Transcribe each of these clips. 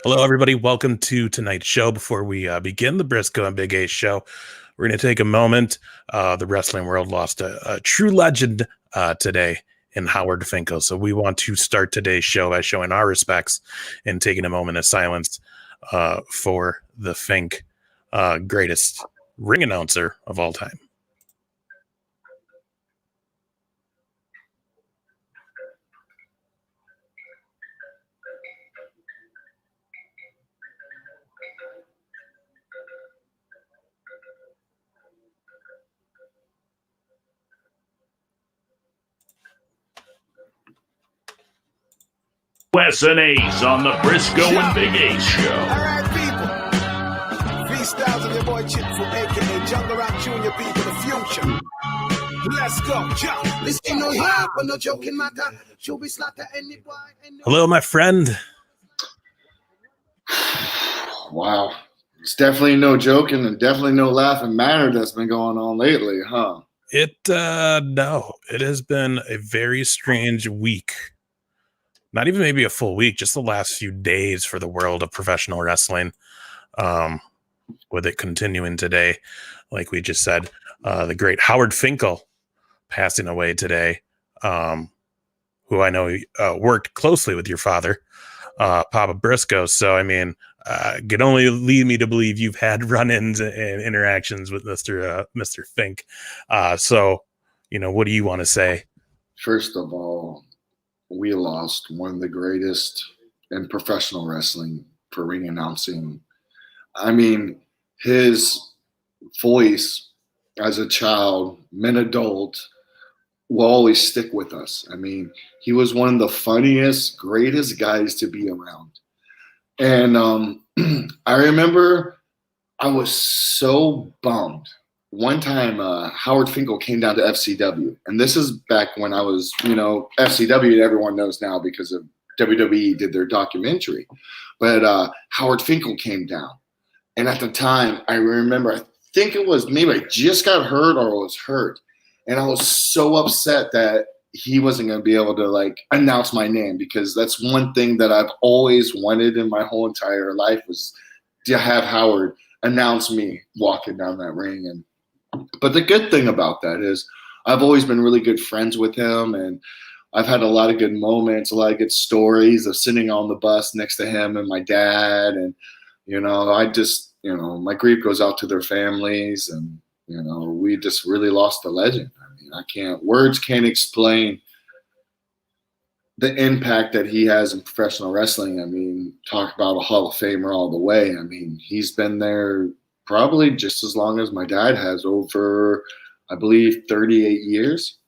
Hello, everybody. Welcome to tonight's show. Before we begin the Brisco and Big A show, we're going to take a moment. The wrestling world lost a true legend today in Howard Finkel. So we want to start today's show by showing our respects and taking a moment of silence for the Fink, greatest ring announcer of all time. Wes and Ace on the Brisco and Big A show. All right, people. Freestyles of your boy Chip from AKA Jungle Rock Jr. People, the future. Let's go, jump. This ain't no hop, but no joking matter. Should we slaughter any boy? Hello, my friend. Wow. It's definitely no joking and definitely no laughing matter that's been going on lately, huh? No, it has been a very strange week. Not even maybe a full week, just the last few days for the world of professional wrestling. With it continuing today, like we just said, the great Howard Finkel passing away today, who I know worked closely with your father, Papa Brisco. So, I mean, could only lead me to believe you've had run-ins and interactions with Mr. Fink. So, what do you want to say? First of all, we lost one of the greatest in professional wrestling for ring announcing. I mean, his voice as a child, mid-adult, will always stick with us. I mean, he was one of the funniest, greatest guys to be around. And I remember I was so bummed. One time, Howard Finkel came down to FCW. And this is back when I was, FCW, everyone knows now because of WWE did their documentary. But Howard Finkel came down. And at the time, I remember, I think it was maybe I just got hurt or was hurt. And I was so upset that he wasn't going to be able to, announce my name, because that's one thing that I've always wanted in my whole entire life was to have Howard announce me walking down that ring. But the good thing about that is I've always been really good friends with him, and I've had a lot of good moments, a lot of good stories of sitting on the bus next to him and my dad. And, I just, my grief goes out to their families, and, we just really lost a legend. I mean, words can't explain the impact that he has in professional wrestling. I mean, talk about a Hall of Famer all the way. I mean, he's been there probably just as long as my dad has, over, I believe, 38 years.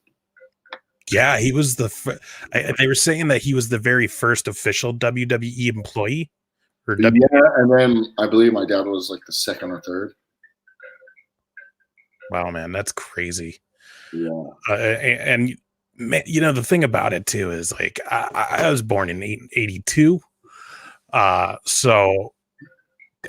Yeah, he was they were saying that he was the very first official WWE employee. Yeah, and then I believe my dad was like the second or third. Wow, man, that's crazy. Yeah. And the thing about it too is I was born in 82. So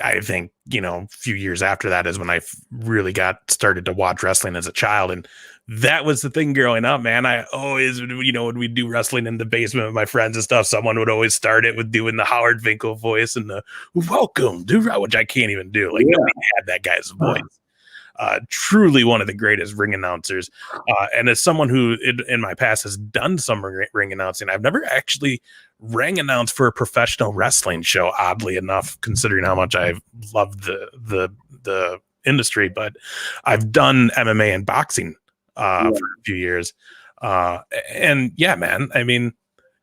I think, a few years after that is when I really got started to watch wrestling as a child. And that was the thing growing up, man. I always, when we do wrestling in the basement with my friends and stuff, someone would always start it with doing the Howard Finkel voice and the welcome, which I can't even do. Nobody had that guy's voice. Truly one of the greatest ring announcers. And as someone who in my past has done some ring announcing, I've never actually ring announced for a professional wrestling show, oddly enough, considering how much I've loved the industry. But I've done MMA and boxing for a few years. And yeah, man, I mean,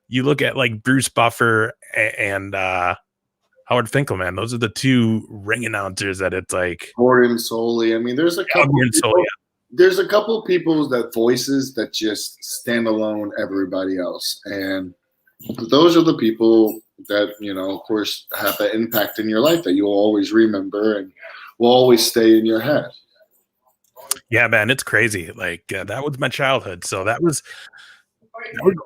you look at Bruce Buffer and Howard Finkel, man, those are the two ring announcers that it's Gordon Soley. I mean, there's a couple there's a couple of people that voices that just stand alone everybody else. And those are the people that, of course, have an impact in your life that you'll always remember and will always stay in your head. Yeah, man, it's crazy. That was my childhood. So that was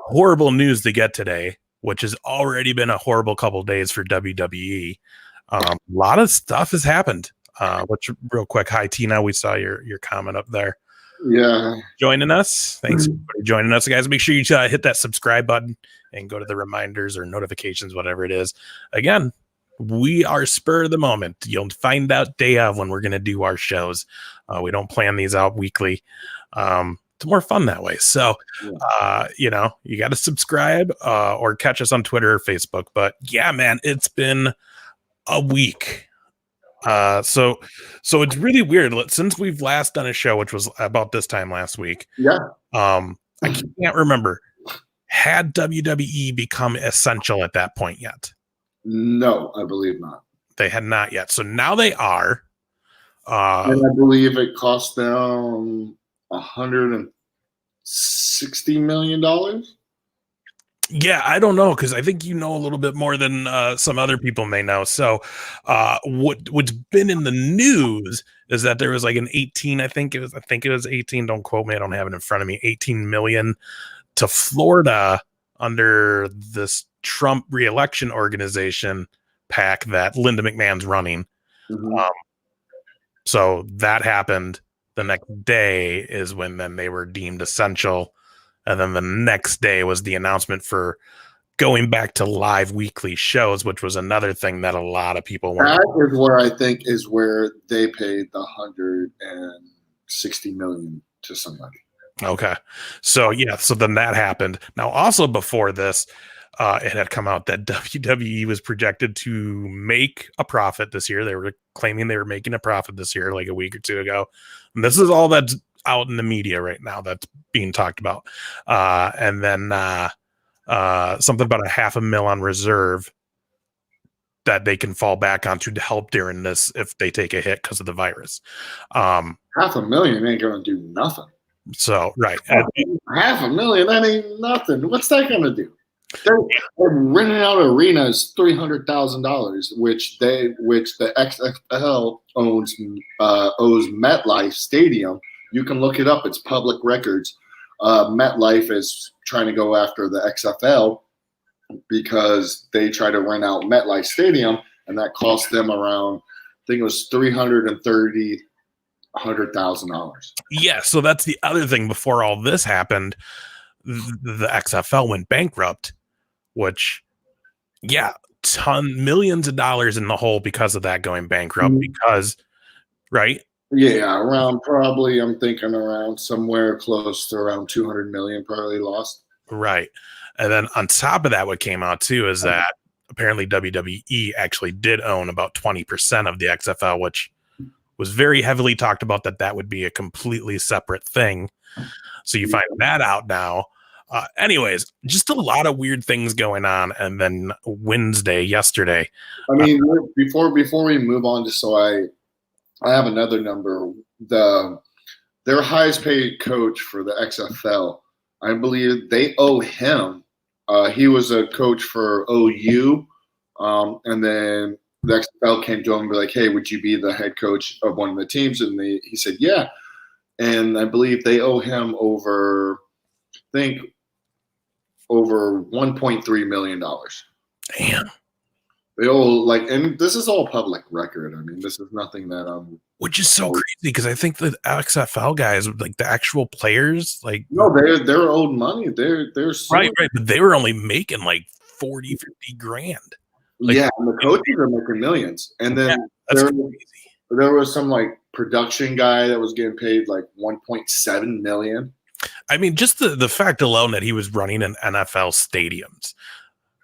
horrible news to get today, which has already been a horrible couple of days for WWE. A lot of stuff has happened. Which, real quick, hi Tina, we saw your comment up there. Yeah, joining us. Thanks for joining us, guys. Make sure you hit that subscribe button and go to the reminders or notifications, whatever it is. Again, We are spur of the moment. You'll find out day of when we're going to do our shows. We don't plan these out weekly. It's more fun that way. So, you got to subscribe or catch us on Twitter or Facebook. But yeah, man, it's been a week. So it's really weird since we've last done a show, which was about this time last week. Yeah. I can't remember. Had WWE become essential at that point yet? No, I believe not. They had not yet. So now they are. And I believe it cost them $160 million. Yeah, I don't know, because I think you know a little bit more than some other people may know. So what's been in the news is that there was like an 18, I think it was 18, don't quote me, I don't have it in front of me, 18 million to Florida under this Trump reelection organization PAC that Linda McMahon's running. Mm-hmm. So that happened. The next day is when then they were deemed essential. And then the next day was the announcement for going back to live weekly shows, which was another thing that a lot of people wanted. That is where I think is where they paid the $160 million to somebody. Okay. So so then that happened. Now, also before this, it had come out that WWE was projected to make a profit this year. They were claiming they were making a profit this year, like a week or two ago. And this is all that's out in the media right now that's being talked about. And then something about $500,000 on reserve that they can fall back onto to help during this if they take a hit because of the virus. $500,000 ain't going to do nothing. So, right. $500,000, that ain't nothing. What's that going to do? They're renting out arenas $300,000, which the XFL owes MetLife Stadium. You can look it up; it's public records. MetLife is trying to go after the XFL because they try to rent out MetLife Stadium, and that cost them around, I think it was $100,000. Yeah, so that's the other thing. Before all this happened, the XFL went bankrupt, which, millions of dollars in the hole because of that going bankrupt. Mm-hmm. Because, right? Yeah, around probably, I'm thinking around somewhere close to around 200 million probably lost. Right. And then on top of that, what came out too is that apparently WWE actually did own about 20% of the XFL, which was very heavily talked about that would be a completely separate thing. So you find that out now. Anyways, just a lot of weird things going on. And then yesterday. I mean, before we move on, just so I have another number. Their highest paid coach for the XFL, I believe they owe him. He was a coach for OU, and then the XFL came to him and be like, "Hey, would you be the head coach of one of the teams?" And he said, "Yeah." And I believe they owe him over $1.3 million. Damn. They owe and this is all public record. I mean, this is nothing that which is so crazy because I think the XFL guys, like the actual players, no, they're owed money. They're right, but they were only making like 40, 50 grand. And the coaches are making millions. And then there was some production guy that was getting paid like $1.7 million. I mean, just the fact alone that he was running in NFL stadiums.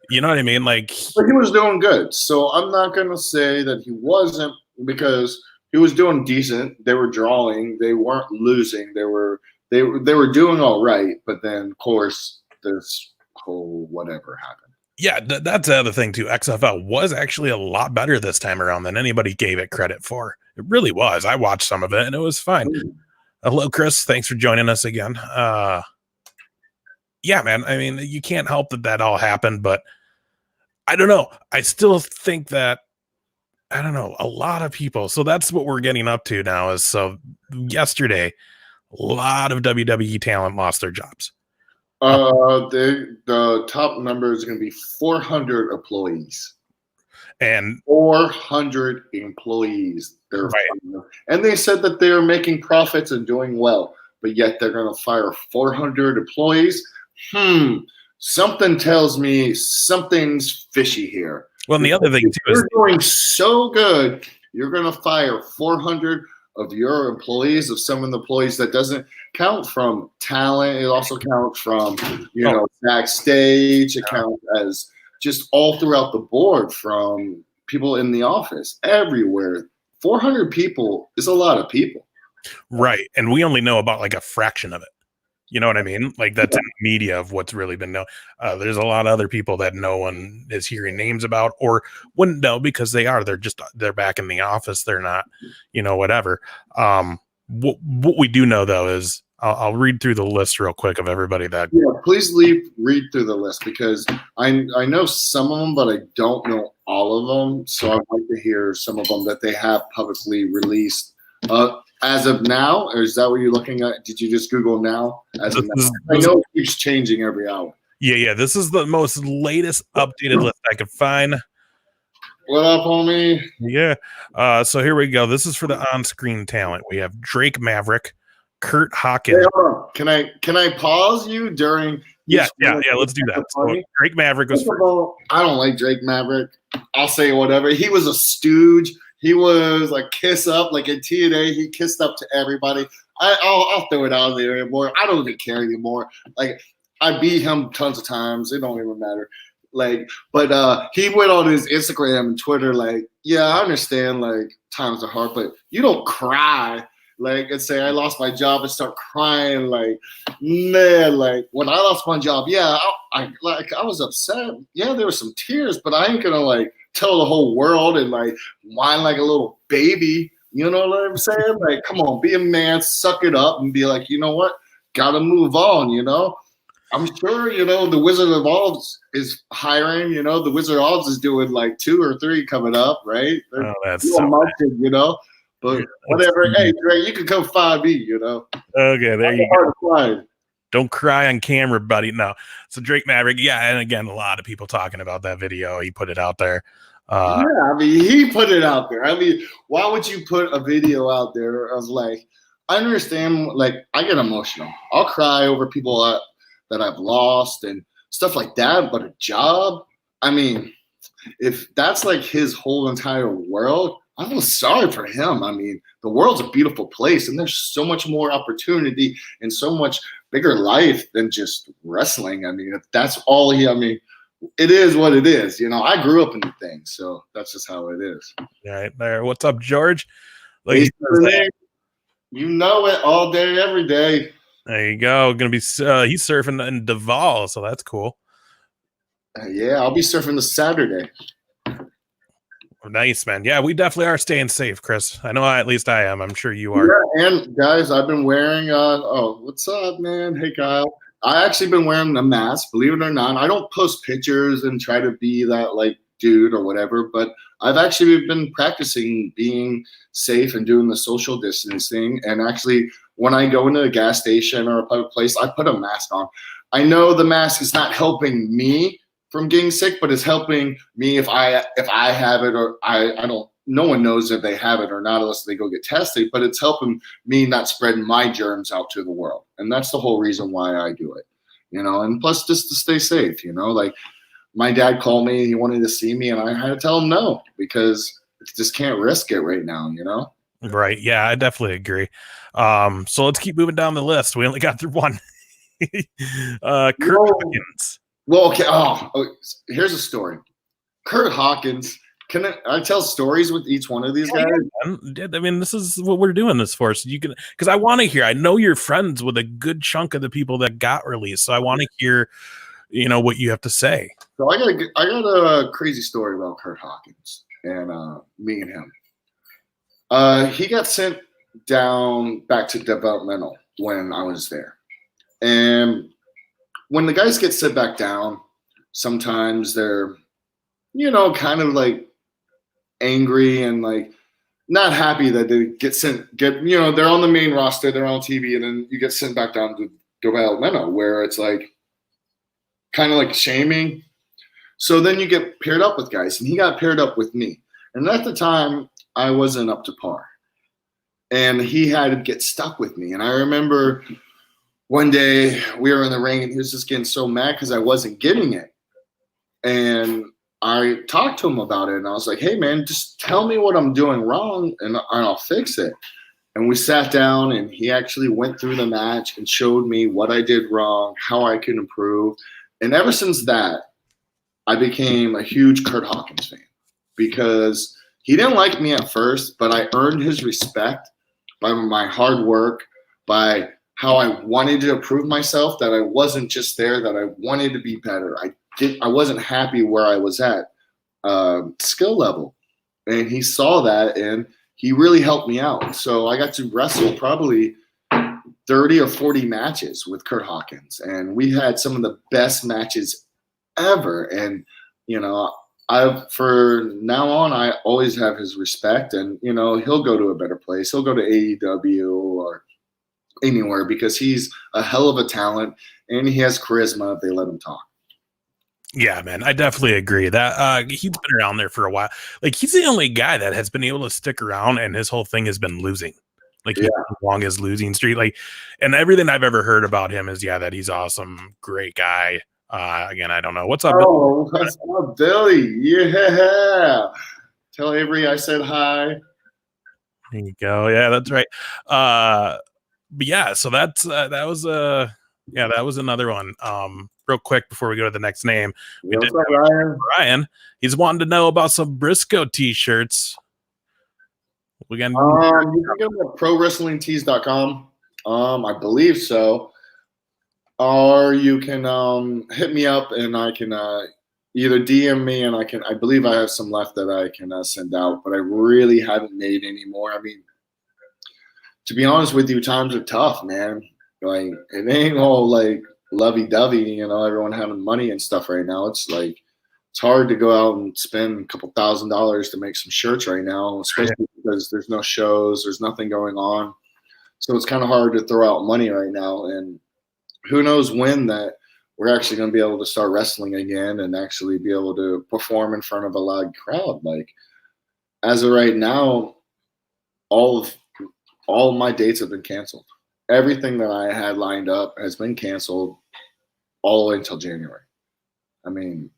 You know what I mean? But he was doing good. So I'm not going to say that he wasn't, because he was doing decent. They were drawing. They weren't losing. They were doing all right. But then, of course, this whole whatever happened. Yeah, that's the other thing, too. XFL was actually a lot better this time around than anybody gave it credit for. It really was. I watched some of it, and it was fine. Hello, Chris. Thanks for joining us again. Yeah, man. I mean, you can't help that all happened, but I don't know. I still think that, I don't know, a lot of people. So that's what we're getting up to now is, so yesterday, a lot of WWE talent lost their jobs. The top number is going to be 400 employees. And 400 employees. And they said that they're making profits and doing well, but yet they're going to fire 400 employees. something tells me something's fishy here. Well, and the other thing, too, is you're doing so good, you're going to fire 400 of your employees, of some of the employees. That doesn't count from talent. It also counts from, backstage. It counts as just all throughout the board, from people in the office, everywhere. 400 people is a lot of people. Right. And we only know about like a fraction of it. You know what I mean? Like that's in the media of what's really been known. There's a lot of other people that no one is hearing names about or wouldn't know because they're back in the office. They're not, whatever. What we do know though is I'll read through the list real quick of everybody that. Yeah, please read through the list because I know some of them, but I don't know all of them. So I'd like to hear some of them that they have publicly released. As of now, or is that what you're looking at? Did you just Google now? I know it keeps changing every hour. Yeah. This is the most latest updated list I could find. What up, homie? Yeah. So here we go. This is for the on-screen talent. We have Drake Maverick, Kurt Hawkins. Hey, hold on. Can I pause you during? Yeah. Let's do that. So Drake Maverick was first. I don't like Drake Maverick. I'll say whatever. He was a stooge. He was like kiss up, like in TNA. He kissed up to everybody. I'll throw it out there anymore. I don't even care anymore. Like I beat him tons of times. It don't even matter. Like, but he went on his Instagram and Twitter like, yeah, I understand. Like times are hard, but you don't cry like and say I lost my job and start crying like, man. Like when I lost my job, yeah, I was upset. Yeah, there were some tears, but I ain't gonna like tell the whole world and like whine like a little baby. You know what I'm saying? Like, come on, be a man, suck it up, and be like, you know what? Gotta move on. I'm sure the Wizard of Oz is hiring. The Wizard of Oz is doing like 2 or 3 coming up, right? Oh, that's so bad. But whatever. Hey, Drake, you can come find me. Okay, there you go. Don't cry on camera, buddy. No. So Drake Maverick, yeah, and again, a lot of people talking about that video. He put it out there. Yeah, I mean, he put it out there. I mean, why would you put a video out there of like, I understand, like, I get emotional. I'll cry over people that I've lost and stuff like that, but a job, I mean, if that's like his whole entire world, I feel sorry for him. I mean, the world's a beautiful place and there's so much more opportunity and so much bigger life than just wrestling. I mean, if that's all it is what it is. I grew up in the thing, so that's just how it is. Right there. What's up, George? You know it all day, every day. There you go. Gonna be he's surfing in Duval, so that's cool. Yeah, I'll be surfing this Saturday. Nice, man. Yeah, we definitely are staying safe, Chris. I know at least I am. I'm sure you are. Yeah, and guys, I've been wearing what's up, man? Hey, Kyle. I actually been wearing a mask, believe it or not. I don't post pictures and try to be that like dude or whatever, but I've actually been practicing being safe and doing the social distancing. And actually, when I go into a gas station or a public place, I put a mask on. I know the mask is not helping me from getting sick, but it's helping me if I have it or I don't. No one knows if they have it or not unless they go get tested, but it's helping me not spreading my germs out to the world. And that's the whole reason why I do it, and plus just to stay safe, like my dad called me, he wanted to see me and I had to tell him no, because just can't risk it right now, Right. Yeah, I definitely agree. So let's keep moving down the list. We only got through one. Kurt Hawkins. Well, okay. Oh, here's a story. Kurt Hawkins. Can I tell stories with each one of these guys? Yeah. I mean, this is what we're doing this for. So you can, because I want to hear. I know you're friends with a good chunk of the people that got released, so I want to hear, what you have to say. So I got a crazy story about Kurt Hawkins and me and him. He got sent down back to developmental when I was there, and when the guys get sent back down, sometimes they're, kind of like angry and like not happy that they they're on the main roster, they're on TV, and then you get sent back down to developmental where it's like kind of like shaming. So then you get paired up with guys, and he got paired up with me. And at the time, I wasn't up to par. And he had to get stuck with me. And I remember one day we were in the ring and he was just getting so mad because I wasn't getting it. And I talked to him about it and I was like, hey man, just tell me what I'm doing wrong and I'll fix it. And we sat down and he actually went through the match and showed me what I did wrong, how I could improve. And ever since that, I became a huge Kurt Hawkins fan because he didn't like me at first, but I earned his respect by my hard work, by how I wanted to prove myself, that I wasn't just there, that I wanted to be better. I wasn't happy where I was at skill level. And he saw that and he really helped me out. So I got to wrestle probably 30 or 40 matches with Kurt Hawkins. And we had some of the best matches ever. And, you know, for now on, I always have his respect. And, you know, he'll go to a better place. He'll go to AEW or anywhere because he's a hell of a talent and he has charisma if they let him talk. Yeah, man, I definitely agree that he's been around there for a while. Like, he's the only guy that has been able to stick around, and his whole thing has been losing. Like, he's the longest losing streak. Like, and everything I've ever heard about him is, that he's awesome, great guy. Again, I don't know. What's up, Billy? What's up, Billy? Yeah. Tell Avery I said hi. There you go. Yeah, that's right. But yeah, so that was another one. Real quick before we go to the next name, we did Ryan. He's wanting to know about some Brisco t-shirts. We got you can go to prowrestlingtees.com. I believe so. Or you can hit me up and I can either DM me and I believe I have some left that I can send out, but I really haven't made any more. I mean, to be honest with you, times are tough, man. Like, it ain't all like lovey-dovey, you know, everyone having money and stuff right now. It's like, it's hard to go out and spend a couple $1,000s to make some shirts right now, especially because there's no shows, there's nothing going on. So it's kind of hard to throw out money right now. And who knows when that we're actually going to be able to start wrestling again and actually be able to perform in front of a loud crowd. Like, as of right now, all of my dates have been canceled. Everything that I had lined up has been canceled all the way until January. I mean,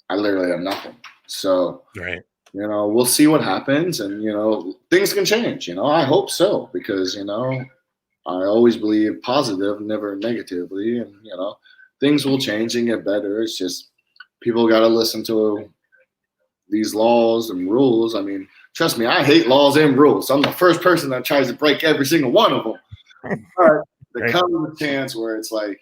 I literally have nothing. So, right. You know, we'll see what happens. And, you know, things can change. You know, I hope so because, you know, I always believe positive, never negatively. And, you know, things will change and get better. It's just people got to listen to these laws and rules. I mean, trust me, I hate laws and rules. I'm the first person that tries to break every single one of them. But there comes a chance where it's like,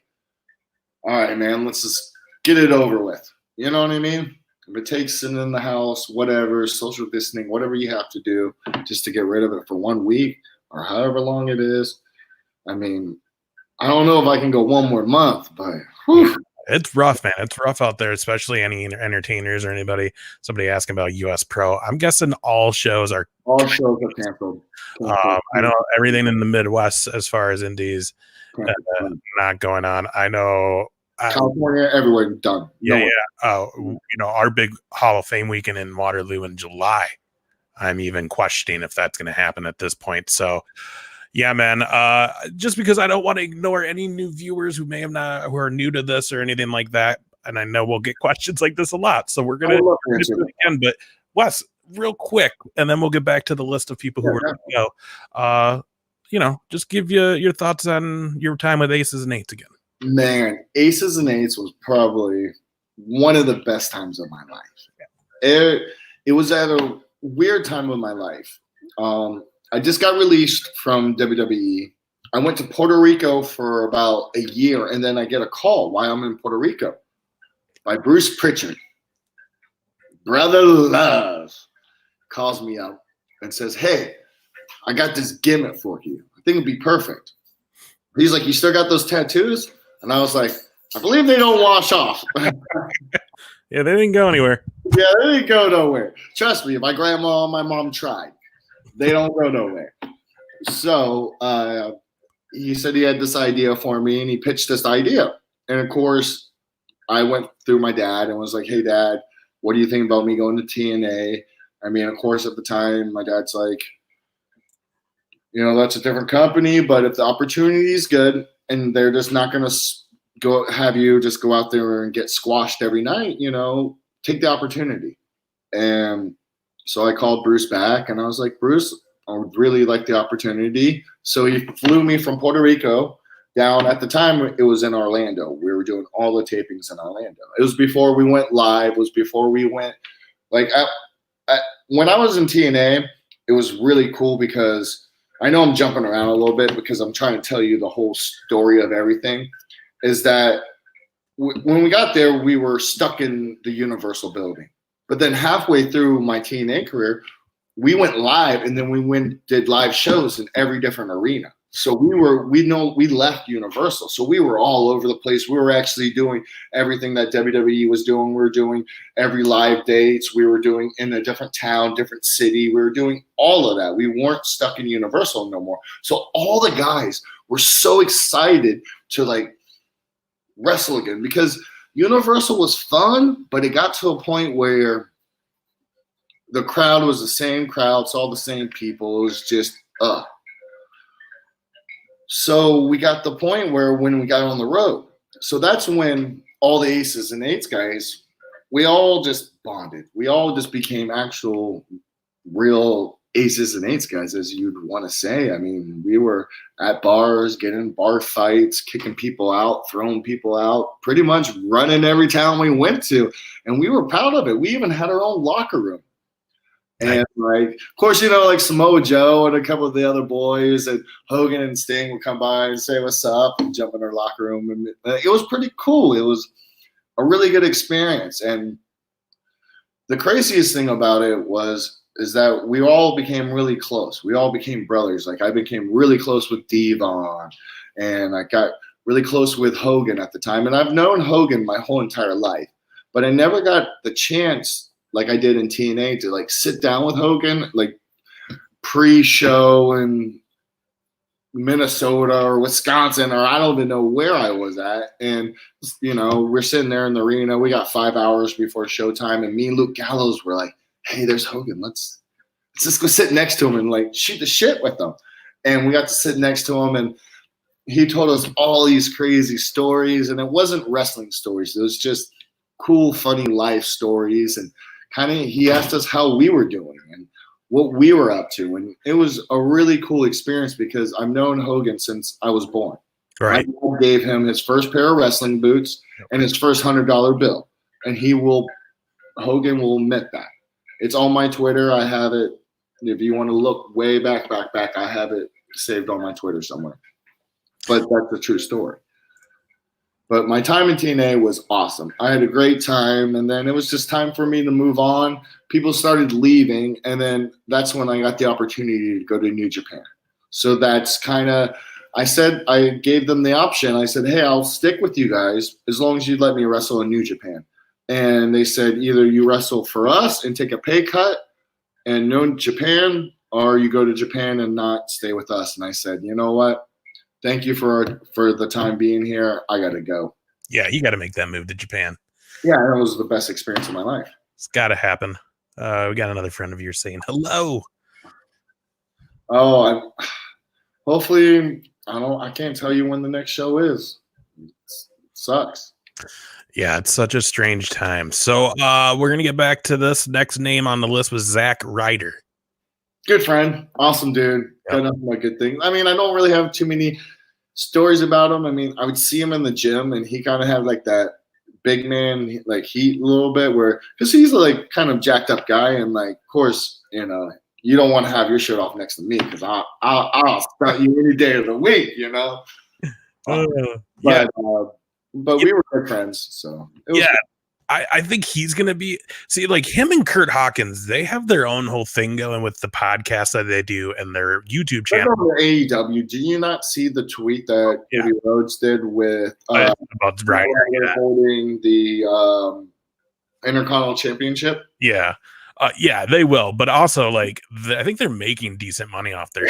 all right, man, let's just get it over with. You know what I mean? If it takes sitting in the house, whatever, social distancing, whatever you have to do just to get rid of it for 1 week or however long it is. I mean, I don't know if I can go one more month, but whew. It's rough, man. It's rough out there, especially any entertainers or somebody asking about US Pro. I'm guessing all shows are canceled. I know everything in the Midwest as far as indies not going on. I know California, everywhere done. You know, our big Hall of Fame weekend in Waterloo in July. I'm even questioning if that's going to happen at this point. So, yeah, man. Just because I don't want to ignore any new viewers who are new to this or anything like that, and I know we'll get questions like this a lot. So we're gonna do it again. But Wes, real quick, and then we'll get back to the list of people who were going to go. You know, just give you your thoughts on your time with Aces and Eights again. Man, Aces and Eights was probably one of the best times of my life. It was at a weird time of my life. I just got released from WWE. I went to Puerto Rico for about a year, and then I get a call while I'm in Puerto Rico by Bruce Pritchard. Brother Love calls me up and says, hey, I got this gimmick for you. I think it'd be perfect. He's like, you still got those tattoos? And I was like, I believe they don't wash off. Yeah, they didn't go anywhere. Yeah, they didn't go nowhere. Trust me, my grandma and my mom tried. They don't go nowhere. So he said he had this idea for me, and he pitched this idea. And, of course, I went through my dad and was like, hey, Dad, what do you think about me going to TNA? I mean, of course, at the time, my dad's like, you know, that's a different company, but if the opportunity is good, and they're just not going to have you just go out there and get squashed every night. Take the opportunity. And so I called Bruce back, and I was like, Bruce, I would really like the opportunity. So he flew me from Puerto Rico down. At the time, it was in Orlando. We were doing all the tapings in Orlando. It was before we went live. It was before we went when I was in TNA, it was really cool because I know I'm jumping around a little bit because I'm trying to tell you the whole story of everything. Is that when we got there, we were stuck in the Universal building. But then halfway through my TNA career, we went live, and then we did live shows in every different arena. So we left Universal. So we were all over the place. We were actually doing everything that WWE was doing. We were doing every live dates. We were doing in a different town, different city. We were doing all of that. We weren't stuck in Universal no more. So all the guys were so excited to wrestle again because Universal was fun, but it got to a point where the crowd was the same crowd. It's all the same people. It was just, So we got the point where when we got on the road, so that's when all the aces and eights guys, we all just bonded. We all just became actual real aces and eights guys, as you'd want to say. I mean, we were at bars, getting bar fights, kicking people out, throwing people out, pretty much running every town we went to. And we were proud of it. We even had our own locker room. And of course, Samoa Joe and a couple of the other boys and Hogan and Sting would come by and say, "What's up?" and jump in our locker room. And it was pretty cool. It was a really good experience. And the craziest thing about it is that we all became really close. We all became brothers. I became really close with Devon, and I got really close with Hogan at the time. And I've known Hogan my whole entire life, but I never got the chance like I did in TNA to sit down with Hogan, pre-show in Minnesota or Wisconsin, or I don't even know where I was at. And, we're sitting there in the arena. We got 5 hours before showtime, and me and Luke Gallows were like, "Hey, there's Hogan. Let's just go sit next to him and shoot the shit with him." And we got to sit next to him, and he told us all these crazy stories. And it wasn't wrestling stories. It was just cool, funny life stories. And he asked us how we were doing and what we were up to. And it was a really cool experience because I've known Hogan since I was born. Right. My dad gave him his first pair of wrestling boots and his first $100 bill. And Hogan will admit that. It's on my Twitter. I have it. If you want to look way back, I have it saved on my Twitter somewhere. But that's a true story. But my time in TNA was awesome. I had a great time, and then it was just time for me to move on. People started leaving, and then that's when I got the opportunity to go to New Japan. So that's I gave them the option. I said, "Hey, I'll stick with you guys as long as you let me wrestle in New Japan." And they said, either you wrestle for us and take a pay cut and New Japan, or you go to Japan and not stay with us. And I said, "You know what? Thank you for the time being here. I got to go." Yeah, you got to make that move to Japan. Yeah, that was the best experience of my life. It's got to happen. We got another friend of yours saying hello. Oh, hopefully, I can't tell you when the next show is. It sucks. Yeah, it's such a strange time. So we're going to get back to this. Next name on the list was Zack Ryder. Good friend. Awesome dude. Got nothing but good things. I mean, I don't really have too many stories about him. I mean, I would see him in the gym, and he kind of had that big man heat a little bit, because he's kind of jacked up guy, and of course, you don't want to have your shirt off next to me because I'll stunt you any day of the week, But we were good friends, so it was good. I think he's going to be him and Kurt Hawkins. They have their own whole thing going with the podcast that they do and their YouTube channel. AEW. Do you not see the tweet that Cody Rhodes did with about Ryder holding the Intercontinental Championship? Yeah. They will. But also, I think they're making decent money off their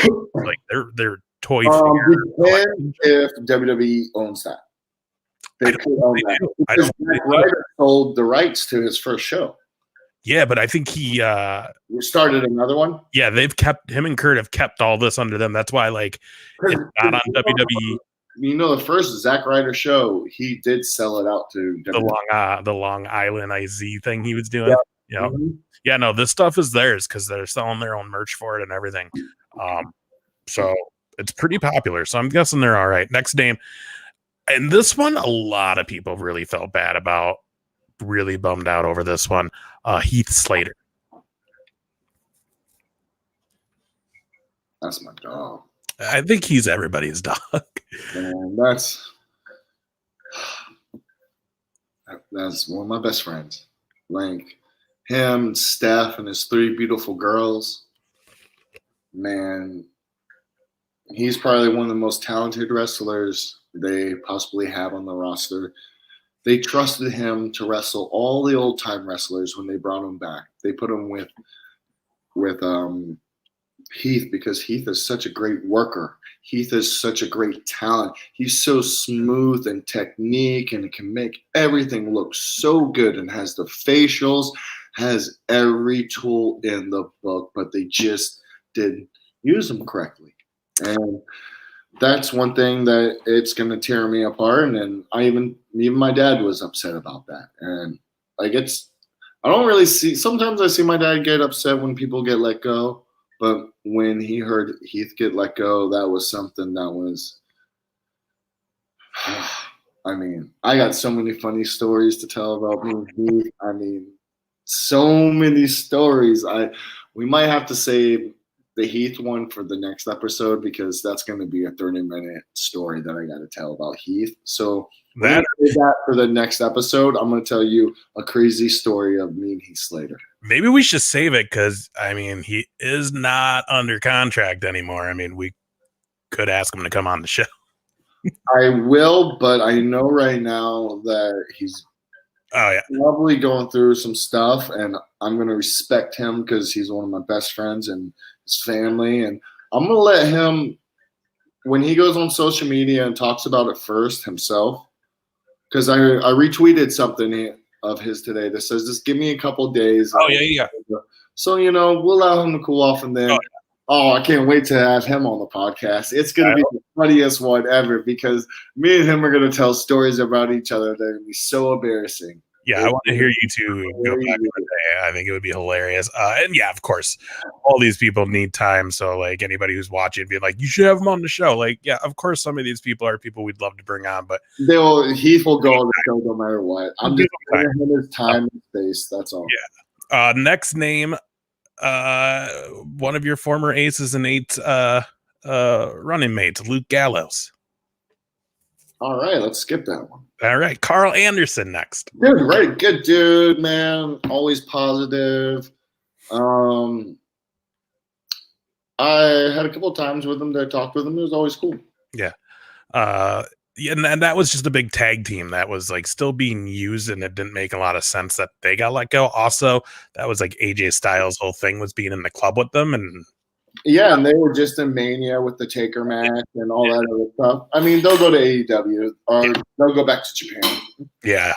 their toy figure. If WWE owns that. They could own that. Because Ryder sold the rights to his first show. Yeah, but I think he started another one. Yeah, him and Kurt have kept all this under them. That's why it's not on WWE. the first Zack Ryder show, he did sell it out to the Long Island IZ thing he was doing. Yeah. Yeah, no, this stuff is theirs because they're selling their own merch for it and everything. So it's pretty popular. So I'm guessing they're all right. Next name. And this one, a lot of people really felt bad about, really bummed out over this one. Heath Slater. That's my dog. I think he's everybody's dog. Man, that's one of my best friends. Like him, Steph, and his 3 beautiful girls. Man, he's probably one of the most talented wrestlers they possibly have on the roster. They trusted him to wrestle all the old time wrestlers when they brought him back. They put him with Heath because Heath is such a great worker. Heath is such a great talent. He's so smooth in technique and can make everything look so good and has the facials, has every tool in the book, but they just didn't use them correctly. And that's one thing that it's going to tear me apart. And then even my dad was upset about that. And like I don't really sometimes I see my dad get upset when people get let go. But when he heard Heath get let go, that was something that was, I mean, I got so many funny stories to tell about me and Heath. I mean, so many stories. We might have to save the Heath one for the next episode because that's going to be a 30-minute story that I got to tell about Heath. So that for the next episode, I'm going to tell you a crazy story of me and Heath Slater. Maybe we should save it because, I mean, he is not under contract anymore. I mean, we could ask him to come on the show. I will, but I know right now that he's probably going through some stuff, and I'm going to respect him because he's one of my best friends and his family. And I'm going to let him, when he goes on social media and talks about it first himself, because I retweeted something of his today that says, just give me a couple days. Oh, yeah. So, we'll allow him to cool off, and then I can't wait to have him on the podcast. It's going to be the funniest one ever because me and him are going to tell stories about each other that are going to be so embarrassing. Yeah, I want to hear you two go back in the day. I think it would be hilarious. And yeah, of course, all these people need time. So, like, anybody who's watching, be like, you should have them on the show. Like, yeah, of course, some of these people are people we'd love to bring on, but Heath will go on the show no matter what. I'm just giving him his time and space. That's all. Yeah. Next name, one of your former aces and eights running mates, Luke Gallows. All right, let's skip that one. All right, Carl Anderson next. Dude, right, good dude, man. Always positive. I had a couple of times with him that I talked with him. It was always cool. Yeah. And that was just a big tag team that was like still being used, and it didn't make a lot of sense that they got let go. Also, that was like AJ Styles' whole thing was being in the club with them, and and they were just in Mania with the Taker match and all that other stuff. I mean, they'll go to AEW or they'll go back to Japan. Yeah.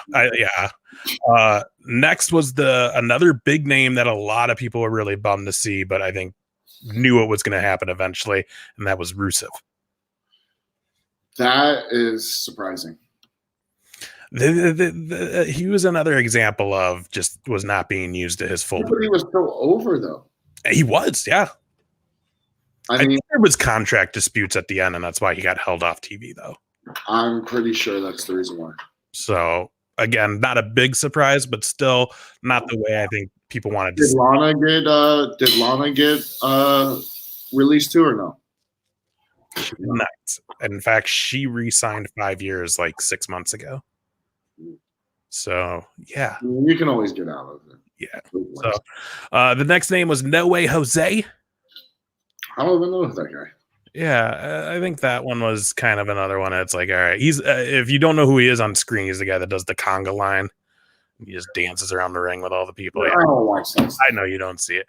Next was another big name that a lot of people were really bummed to see, but I think knew it was going to happen eventually, and that was Rusev. That is surprising. He was another example of just was not being used to his full. But he was so over, though. He was, yeah. I think mean, there was contract disputes at the end, and that's why he got held off TV, though. I'm pretty sure that's the reason why. So, again, not a big surprise, but still not the way I think people wanted to. Did Lana get released too or no? Not. In fact, she re-signed 5 years, like 6 months ago. So, yeah. You can always get out of it. Yeah. So, the next name was No Way Jose. I don't even know that guy. Yeah, I think that one was kind of another one. It's like, all right, he's if you don't know who he is on screen, he's the guy that does the conga line. He just dances around the ring with all the people. I don't watch that. I know you don't see it.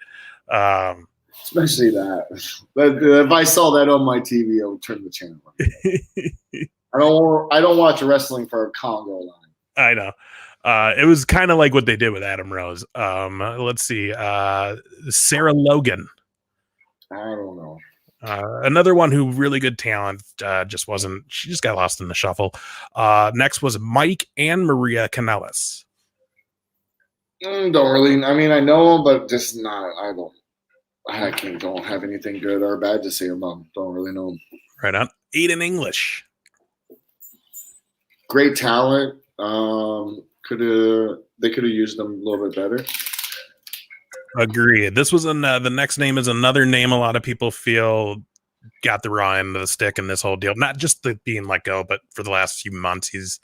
Especially that. If I saw that on my TV, I would turn the channel on. I don't watch wrestling for a Congo line. I know. It was kind of like what they did with Adam Rose. Let's see. Sarah Logan. I don't know. Another one who really good talent, she just got lost in the shuffle. Next was Mike and Maria Kanellis. Don't really. I mean, I know him, but just not. Don't have anything good or bad to say about him. Don't really know him. Right on. Aiden English. Great talent. They could have used them a little bit better. Agreed. This was the next name is another name a lot of people feel got the raw end of the stick in this whole deal. Not just the being let go, but for the last few months he's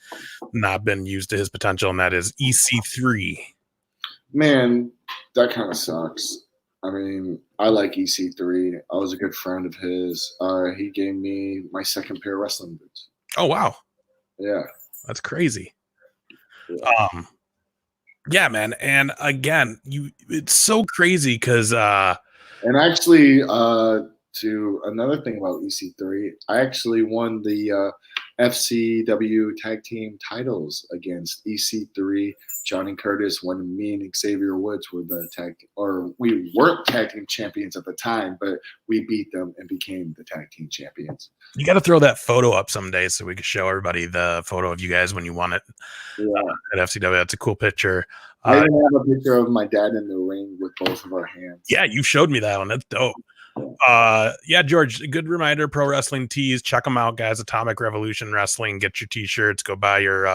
not been used to his potential, and that is EC3. Man, that kind of sucks. I mean, I like EC3. I was a good friend of his. He gave me my second pair of wrestling boots. Oh wow. Yeah. That's crazy. Yeah. Yeah, man. And again, it's so crazy because and actually, to another thing about EC3, I actually won the FCW tag team titles against EC3, Johnny Curtis, when me and Xavier Woods were we weren't tag team champions at the time, but we beat them and became the tag team champions. You got to throw that photo up someday so we can show everybody the photo of you guys when you won it at FCW. That's a cool picture. I even have a picture of my dad in the ring with both of our hands. Yeah, you showed me that one. That's dope. Yeah, George, a good reminder, Pro Wrestling Tees. Check them out, guys. Atomic Revolution Wrestling. Get your t-shirts. Go buy your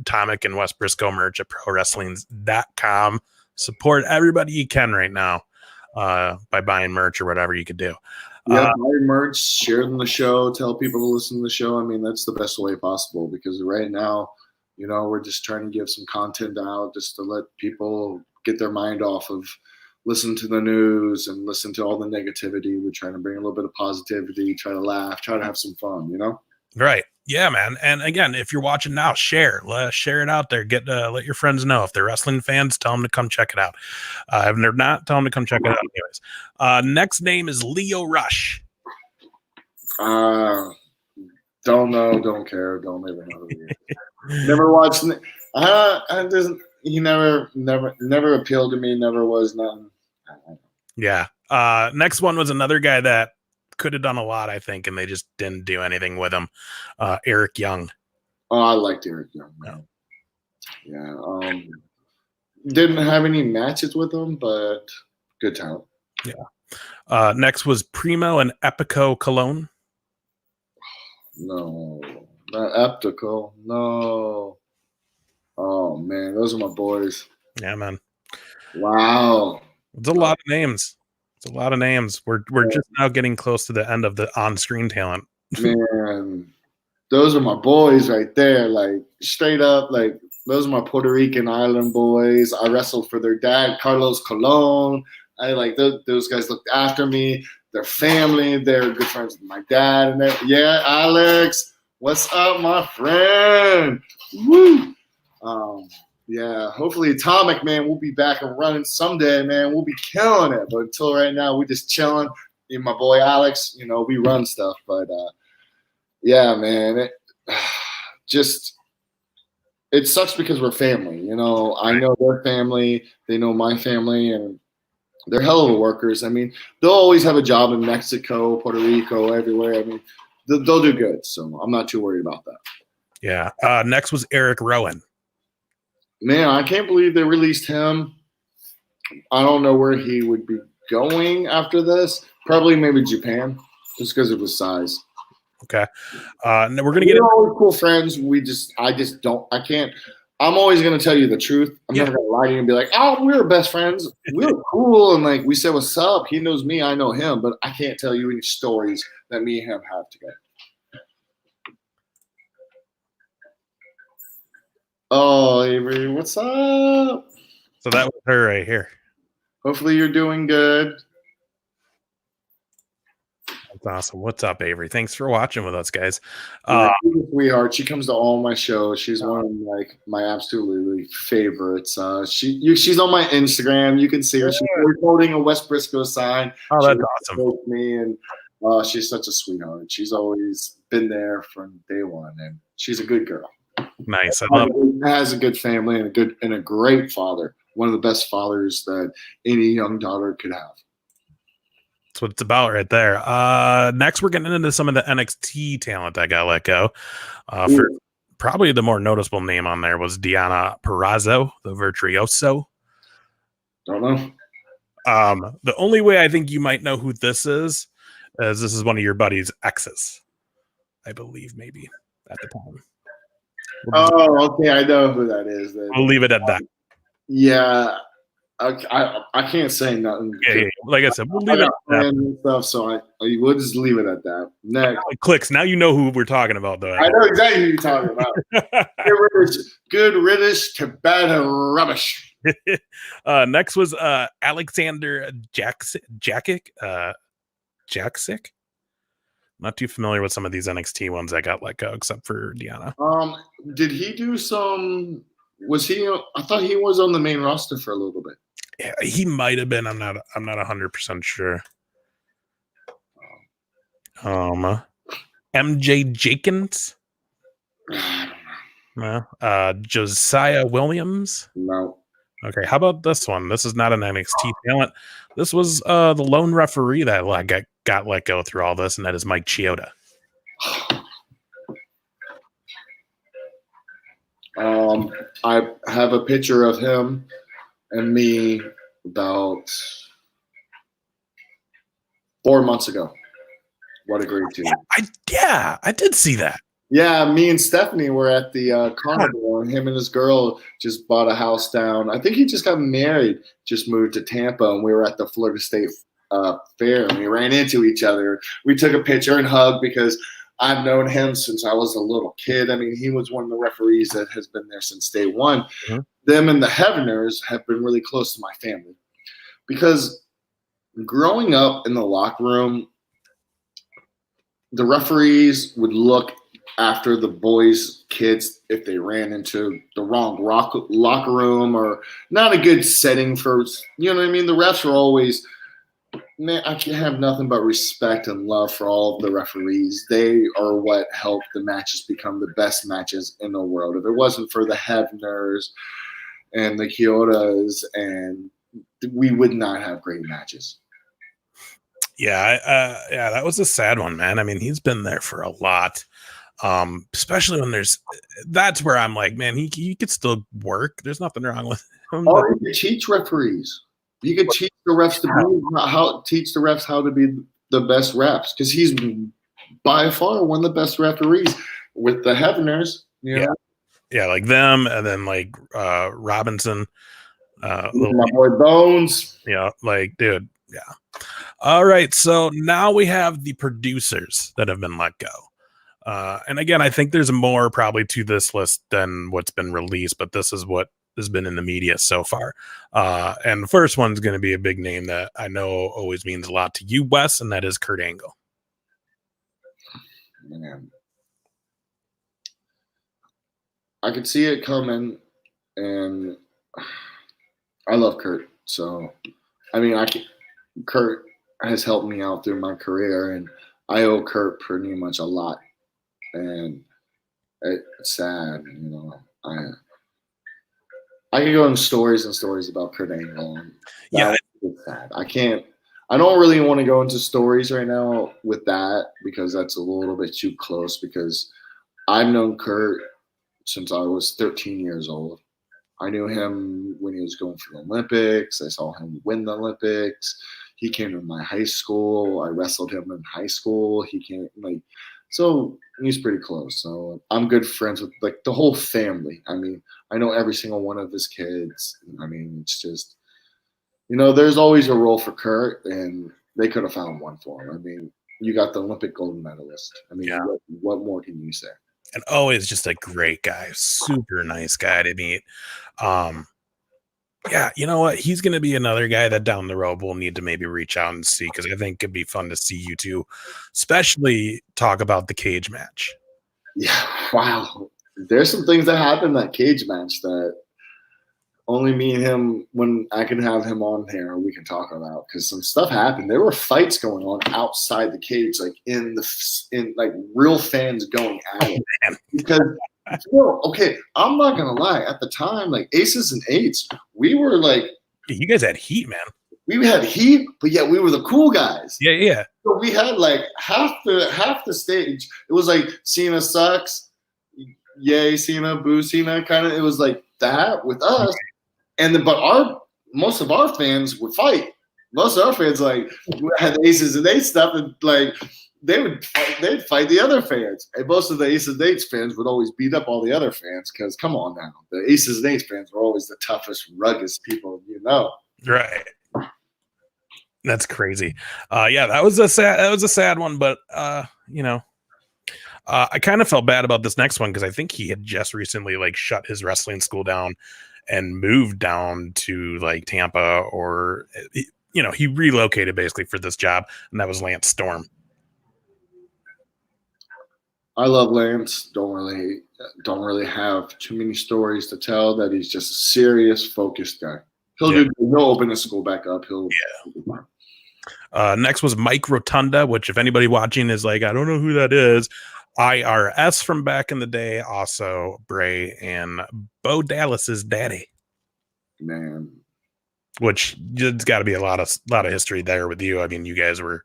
Atomic and West Brisco merch at prowrestling.com. Support everybody you can right now by buying merch or whatever you could do. Yeah, buy merch, share the show, tell people to listen to the show. I mean, that's the best way possible because right now, we're just trying to give some content out just to let people get their mind off of listen to the news and listen to all the negativity. We're trying to bring a little bit of positivity, try to laugh, try to have some fun, Right. Yeah, man. And again, if you're watching now, share it out there. Let your friends know. If they're wrestling fans, tell them to come check it out. If they're not, tell them to come check it out anyways. Next name is Leo Rush. Don't know, don't care, don't even know who he is. Never watched. He never appealed to me. Never was nothing. Yeah. Next one was another guy that could have done a lot, I think, and they just didn't do anything with him. Eric Young. Oh, I liked Eric Young, man. Yeah. Didn't have any matches with him, but good talent. Yeah. Next was Primo and Epico Cologne. No, not Eptico. No. Oh man, those are my boys. Yeah, man. Wow. It's a lot of names. We're just now getting close to the end of the on-screen talent. Man, those are my boys right there. Like straight up, like those are my Puerto Rican island boys. I wrestled for their dad, Carlos Colon. I like those guys looked after me. Their family, they're good friends with my dad. And yeah, Alex, what's up, my friend? Woo! Yeah, hopefully Atomic, man, we'll be back and running someday, man. We'll be killing it. But until right now, we're just chilling. Me and my boy Alex, we run stuff. But yeah, man, it sucks because we're family. I know their family, they know my family, and they're hell of workers. I mean, they'll always have a job in Mexico, Puerto Rico, everywhere. I mean, they'll do good. So I'm not too worried about that. Yeah. Next was Eric Rowan. Man, I can't believe they released him. I don't know where he would be going after this. Probably maybe Japan, just because of his size. Okay. We're gonna get all cool friends. I can't. I'm always gonna tell you the truth. I'm never gonna lie to you and be like, "Oh, we were best friends. We were cool, and like we said, what's up?" He knows me, I know him, but I can't tell you any stories that me and him have together. Oh, Avery, what's up? So that was her right here. Hopefully you're doing good. That's awesome. What's up, Avery? Thanks for watching with us, guys. She's a sweetheart. She comes to all my shows. She's one of my absolutely favorites. She's on my Instagram. You can see her. She's holding a West Brisco sign. Oh, that's awesome. Me and she's such a sweetheart. She's always been there from day one, and she's a good girl. Nice. I love it. Has a good family and a great father. One of the best fathers that any young daughter could have. That's what it's about right there. Next, we're getting into some of the NXT talent that got let go. For probably the more noticeable name on there was Deonna Purrazzo, the Virtuoso. Don't know. The only way I think you might know who this is this is one of your buddy's exes, I believe, maybe at the time. Okay, I know who that is. We'll leave it at that. Yeah, I can't say nothing. Yeah. Like I said, we'll leave it at that. And stuff, so we'll just leave it at that. Next, it clicks. Now you know who we're talking about, though. I know exactly who you're talking about. Good riddance to bad rubbish. Next was Alexander Jakic. Not too familiar with some of these NXT ones that got let go, except for Deonna. Did he do some? Was he? I thought he was on the main roster for a little bit. Yeah, he might have been. I'm not 100% sure. MJ Jenkins. No. Josiah Williams. No. Okay, how about this one? This is not an NXT talent. This was the lone referee that got let go through all this, and that is Mike Chioda. I have a picture of him and me about 4 months ago. What a great team! I did see that. Yeah, me and Stephanie were at the carnival, and him and his girl just bought a house down. I think he just got married, just moved to Tampa, and we were at the Florida State Fair, and we ran into each other. We took a picture and hugged because I've known him since I was a little kid. I mean, he was one of the referees that has been there since day one. Mm-hmm. Them and the Heaveners have been really close to my family because growing up in the locker room, the referees would look after the boys' kids if they ran into the wrong locker room or not a good setting for, you know what I mean? The refs are always, man, I can have nothing but respect and love for all of the referees. They are what helped the matches become the best matches in the world. If it wasn't for the Hebners and the Kyotas, and we would not have great matches. Yeah, that was a sad one, man. I mean, he's been there for a lot. Especially when that's where I'm like, man, he could still work. There's nothing wrong with him. Or you could teach referees. You could teach the refs how to be the best refs, because he's by far one of the best referees with the Heaveners. Yeah, like them, and then like Robinson, my boy Bones. Yeah, like dude, yeah. All right, so now we have the producers that have been let go. And again, I think there's more probably to this list than what's been released, but this is what has been in the media so far. And the first one's going to be a big name that I know always means a lot to you, Wes, and that is Kurt Angle. Man, I could see it coming, and I love Kurt. So, I mean, Kurt has helped me out through my career, and I owe Kurt pretty much a lot. And it's sad, you know. I can go into stories and stories about Kurt Angle. Yeah, it's sad. I don't really want to go into stories right now with that because that's a little bit too close. Because I've known Kurt since I was 13 years old. I knew him when he was going for the Olympics. I saw him win the Olympics. He came to my high school. I wrestled him in high school. He came so he's pretty close. So I'm good friends with like the whole family. I mean, I know every single one of his kids. I mean, it's just, you know, there's always a role for Kurt, and they could have found one for him. I mean, you got the Olympic gold medalist. I mean, yeah. What more can you say? And always just a great guy, super nice guy to meet. Yeah, you know what? He's going to be another guy that down the road we'll need to maybe reach out and see, because I think it'd be fun to see you two, especially talk about the cage match. Yeah, wow. There's some things that happened in that cage match that only me and him, when I can have him on here, we can talk about, because some stuff happened. There were fights going on outside the cage, like in like real fans going at it. Because okay, I'm not gonna lie. At the time, like Aces and Eights, we were like, you guys had heat, man. we had heat, but yet we were the cool guys. Yeah. So we had like half the stage. It was like Cena sucks, yay Cena, boo Cena, kind of. It was like that with us, but most of our fans would fight. Most of our fans like had Aces and Eights stuff, and like they'd fight the other fans. And most of the Aces and Eights fans would always beat up all the other fans because come on now, the Aces and Eights fans were always the toughest, ruggedest people Right. That's crazy. Yeah, that was a sad one, but I kind of felt bad about this next one because I think he had just recently like shut his wrestling school down and moved down to like Tampa, or he relocated basically for this job, and that was Lance Storm. I love Lance. Don't really have too many stories to tell. That he's just a serious, focused guy. He'll open the school back up. Next was Mike Rotunda, which if anybody watching is like, I don't know who that is. IRS from back in the day, also Bray and Bo Dallas's daddy. Man, which it's got to be a lot of history there with you. I mean, you guys were,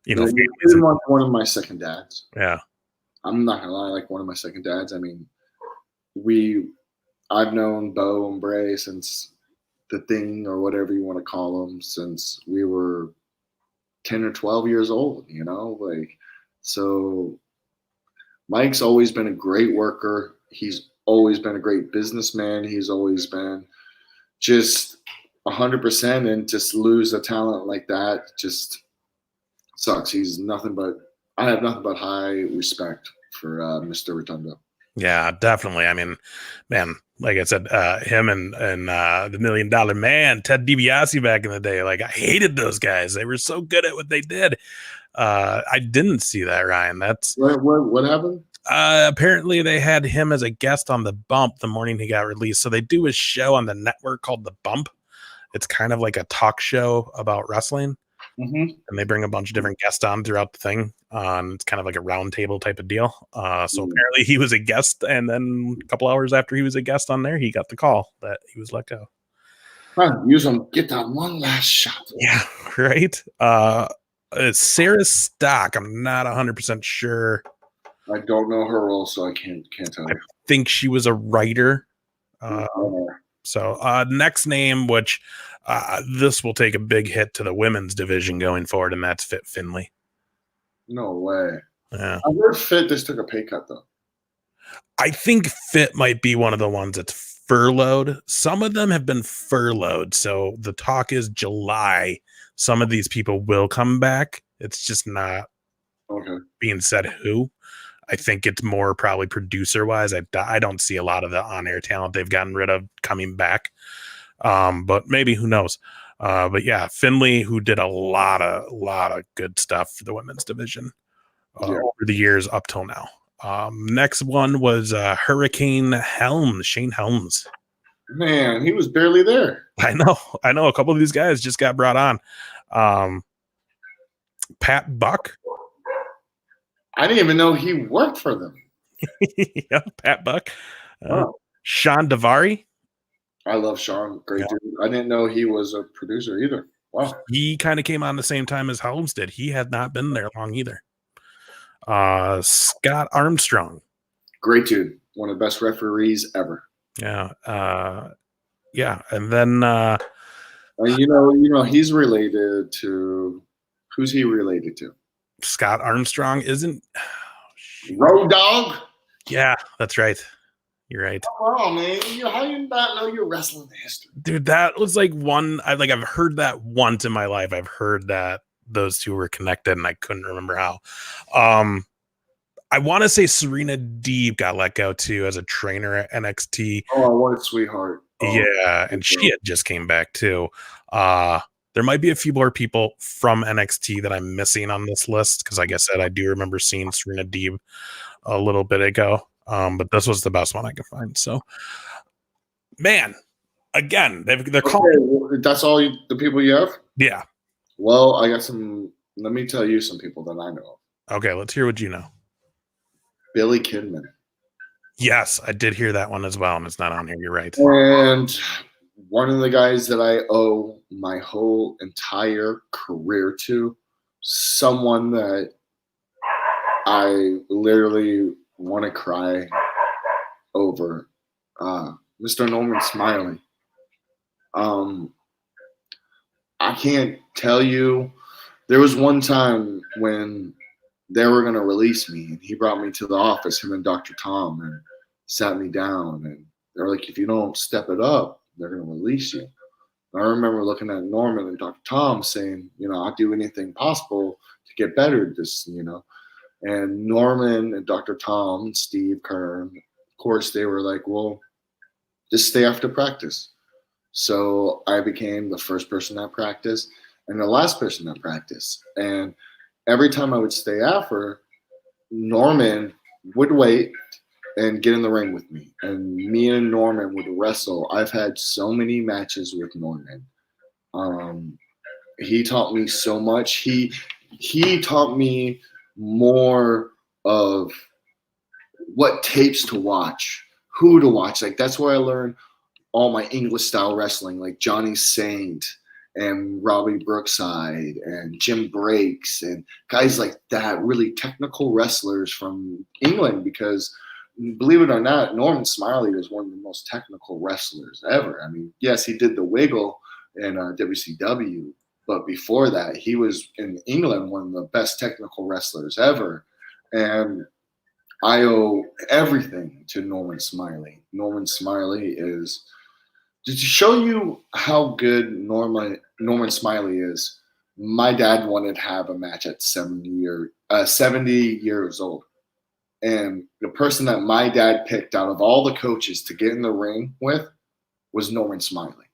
one of my second dads. Yeah, I'm not gonna lie, like one of my second dads. I mean, I've known Bo and Bray since the Thing, or whatever you want to call them, since we were 10 or 12 years old, so Mike's always been a great worker. He's always been a great businessman. He's always been just 100%, and just lose a talent like that just sucks. I have nothing but high respect for Mr. Rotunda. Yeah, definitely. I mean, man, like I said, him and the $1 Million Man, Ted DiBiase back in the day, like I hated those guys. They were so good at what they did. I didn't see that, Ryan. That's what happened? Apparently they had him as a guest on The Bump the morning he got released. So they do a show on the network called The Bump. It's kind of like a talk show about wrestling. Mm-hmm. And they bring a bunch of different guests on throughout the thing. It's kind of like a round table type of deal. So apparently he was a guest, and then a couple hours after he was a guest on there, he got the call that he was let go. Use him, get that one last shot. Yeah, right. It's Sarah Stock. I'm not 100% sure. I don't know her role, so I can't tell you. I think she was a writer. So next name, which this will take a big hit to the women's division going forward, and that's Fit Finlay. No way. Yeah. I heard Fit just took a pay cut, though. I think Fit might be one of the ones that's furloughed. Some of them have been furloughed. So the talk is July. Some of these people will come back. It's just not being said who. I think it's more probably producer-wise. I don't see a lot of the on-air talent they've gotten rid of coming back. But maybe, who knows? But yeah, Finlay, who did a lot of good stuff for the women's division over the years up till now. Next one was Hurricane Helms, Shane Helms. Man, he was barely there. I know. A couple of these guys just got brought on. Pat Buck. I didn't even know he worked for them. Yeah, Pat Buck. Sean Davari. I love Sean. Great dude. I didn't know he was a producer either. Wow. He kind of came on the same time as Helms did. He had not been there long either. Scott Armstrong. Great dude. One of the best referees ever. Yeah. Yeah. And then he's related to who's he related to? Scott Armstrong isn't Road Dogg? Yeah, that's right. You're right. Oh man, how do you not know your wrestling history? Dude, that was like I've heard that once in my life. I've heard that those two were connected, and I couldn't remember how. I want to say Serena Deeb got let go too as a trainer at NXT. Oh, what a sweetheart. Yeah, and she had just came back too. There might be a few more people from NXT that I'm missing on this list because, like I said, I do remember seeing Serena Deeb a little bit ago. But this was the best one I could find. So, man, again, they're calling. That's all the people you have? Yeah. Well, I got some. Let me tell you some people that I know. Okay, let's hear what you know. Billy Kidman. Yes, I did hear that one as well, and it's not on here. You're right. And one of the guys that I owe my whole entire career to, someone that I literally want to cry over, Mr. Norman Smiley. I can't tell you. There was one time when they were going to release me, and he brought me to the office, him and Dr. Tom, and sat me down, and they were like, if you don't step it up, they're going to release you. And I remember looking at Norman and Dr. Tom saying, I'll do anything possible to get better at this, And Norman and Dr. Tom, Steve Kern, of course, they were like, well, just stay after practice. So I became the first person at practice and the last person at practice. And every time I would stay after, Norman would wait and get in the ring with me. And me and Norman would wrestle. I've had so many matches with Norman. He taught me so much. He taught me more of what tapes to watch, who to watch. Like, that's where I learned all my English style wrestling, like Johnny Saint and Robbie Brookside and Jim Breaks and guys like that, really technical wrestlers from England, because believe it or not, Norman Smiley was one of the most technical wrestlers ever. I mean, yes, he did the wiggle in WCW, but before that, he was in England one of the best technical wrestlers ever. And I owe everything to Norman Smiley. Norman Smiley is, to show you how good Norman Smiley is, my dad wanted to have a match at 70 years old. And the person that my dad picked out of all the coaches to get in the ring with was Norman Smiley.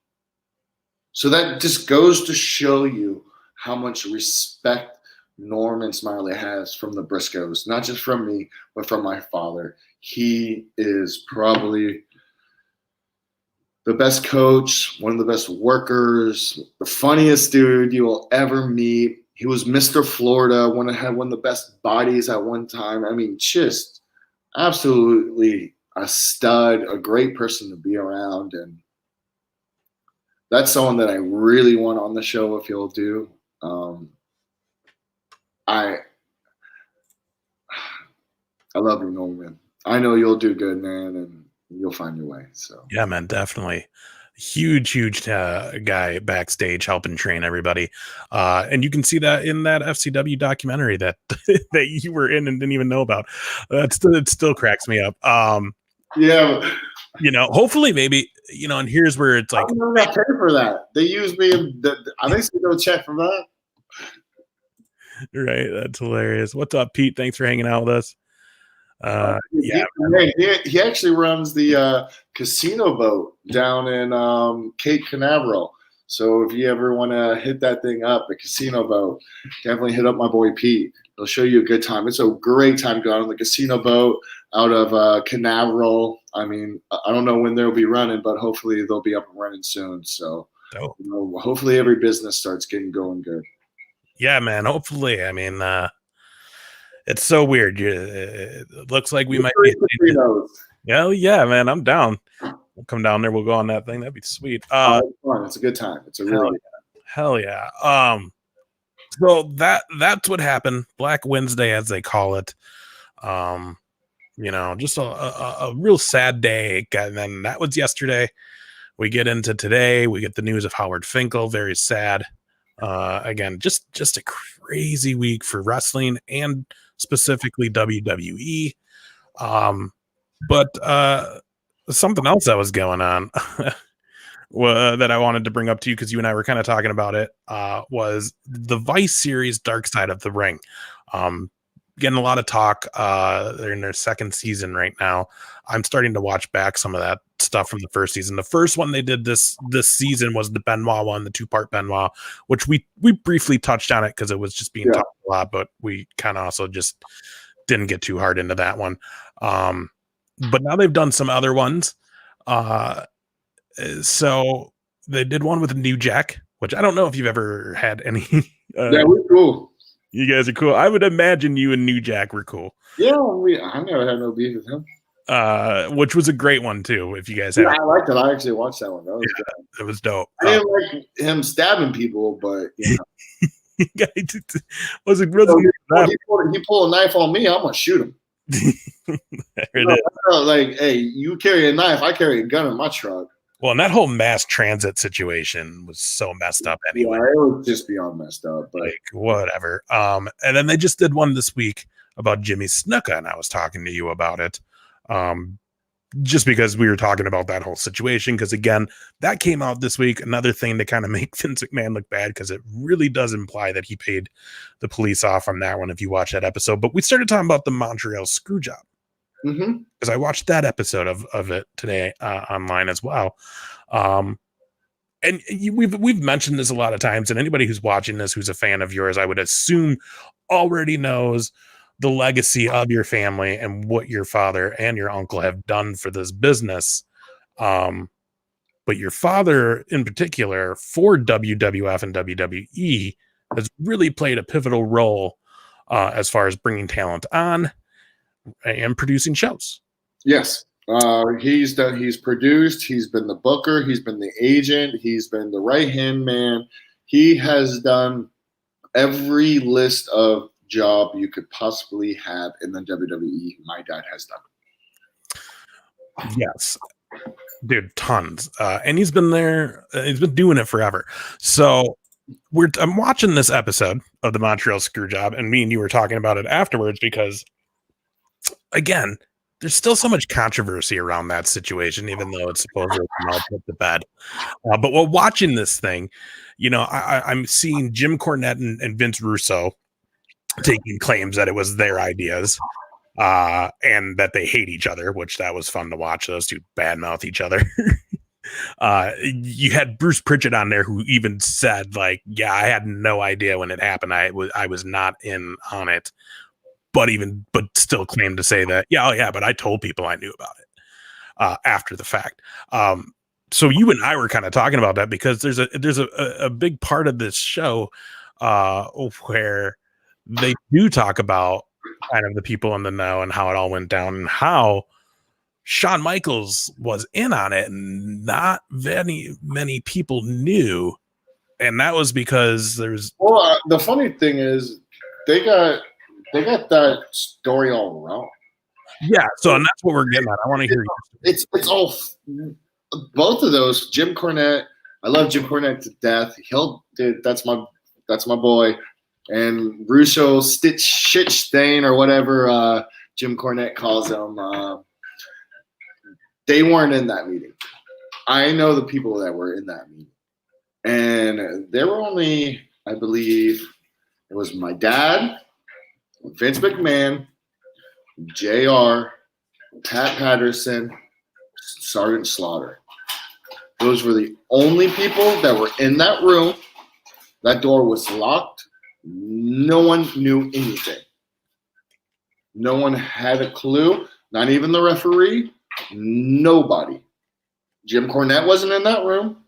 So that just goes to show you how much respect Norman Smiley has from the Briscoes, not just from me, but from my father. He is probably the best coach, one of the best workers, the funniest dude you will ever meet. He was Mr. Florida, had one of the best bodies at one time. I mean, just absolutely a stud, a great person to be around. And that's someone that I really want on the show if he'll do. I love you, Norman. I know you'll do good, man, and you'll find your way. So yeah, man, definitely. Huge guy backstage helping train everybody. And you can see that in that FCW documentary that that you were in and didn't even know about. It still cracks me up. Yeah. Hopefully maybe, and here's where it's like, I don't got paid for that. They used me I think they don't check for that. Right. That's hilarious. What's up, Pete? Thanks for hanging out with us. Yeah, he actually runs the casino boat down in Cape Canaveral. So if you ever want to hit that thing up, the casino boat, definitely hit up my boy Pete. He'll show you a good time. It's a great time to go out on the casino boat out of Canaveral. I mean, I don't know when they'll be running, but hopefully they'll be up and running soon. So hopefully every business starts getting going good. Yeah, man. Hopefully. I mean, it's so weird. It looks like we might be. Hell yeah, man. I'm down. We'll come down there. We'll go on that thing. That'd be sweet. It's fun. It's a good time. It's a really good time. Hell yeah. So that's what happened. Black Wednesday, as they call it. Just a real sad day. And then that was yesterday. We get into today. We get the news of Howard Finkel. Very sad. Again, just a crazy week for wrestling and specifically WWE. But something else that was going on that I wanted to bring up to you, because you and I were kind of talking about it, was the Vice series Dark Side of the Ring. Getting a lot of talk. They're in their second season right now. I'm starting to watch back some of that stuff from the first season. The first one they did this season was the Benoit one, the 2-part Benoit, which we briefly touched on it because it was just being talked a lot, but we kind of also just didn't get too hard into that one. But now they've done some other ones. So they did one with New Jack, which I don't know if you've ever had any. Yeah, we're cool. You guys are cool. I would imagine you and New Jack were cool. Yeah, I never had no beef with him. which was a great one too. If you guys Yeah, have, I liked it. I actually watched that one. That was good. it was dope. I didn't like him stabbing people, but wasn't he pull a knife on me, I'm gonna shoot him. Like, hey, you carry a knife, I carry a gun in my truck. Well, and that whole mass transit situation was so messed up anyway. Yeah, it was just beyond messed up, but like whatever. And then they just did one this week about Jimmy Snuka, and I was talking to you about it. Just because we were talking about that whole situation, because again, that came out this week. Another thing to kind of make Vince McMahon look bad, because it really does imply that he paid the police off on that one if you watch that episode. But we started talking about the Montreal screw job, because I watched that episode of it today online as well. And we've mentioned this a lot of times, and anybody who's watching this who's a fan of yours, I would assume already knows the legacy of your family and what your father and your uncle have done for this business. But your father in particular for WWF and WWE has really played a pivotal role as far as bringing talent on and producing shows. Yes. He's produced, he's been the booker, he's been the agent, he's been the right-hand man. He has done every list of job you could possibly have in the WWE. My dad has done. Yes, dude, tons. And he's been there. He's been doing it forever. So I'm watching this episode of the Montreal Screw Job, and me and you were talking about it afterwards because, again, there's still so much controversy around that situation, even though it's supposedly all put to bed. But while watching this thing, you know, I'm seeing Jim Cornette and Vince Russo taking claims that it was their ideas and that they hate each other, which that was fun to watch. Those two badmouth each other. You had Bruce Pritchett on there who even said, like, yeah, I had no idea when it happened. I was not in on it, but still claimed to say that, but I told people I knew about it after the fact. So you and I were kind of talking about that because there's a big part of this show where they do talk about kind of the people in the know and how it all went down and how Shawn Michaels was in on it and not many people knew. And that was because the funny thing is they got that story all wrong. Yeah. So, and that's what we're getting at. I want to hear you. It's all both of those. Jim Cornette. I love Jim Cornette to death. That's my boy. And Russo shit stain or whatever Jim Cornette calls him. They weren't in that meeting. I know the people that were in that meeting. And there were only, I believe, it was my dad, Vince McMahon, JR, Pat Patterson, Sergeant Slaughter. Those were the only people that were in that room. That door was locked. No one knew anything. No one had a clue. Not even the referee. Nobody. Jim Cornette wasn't in that room.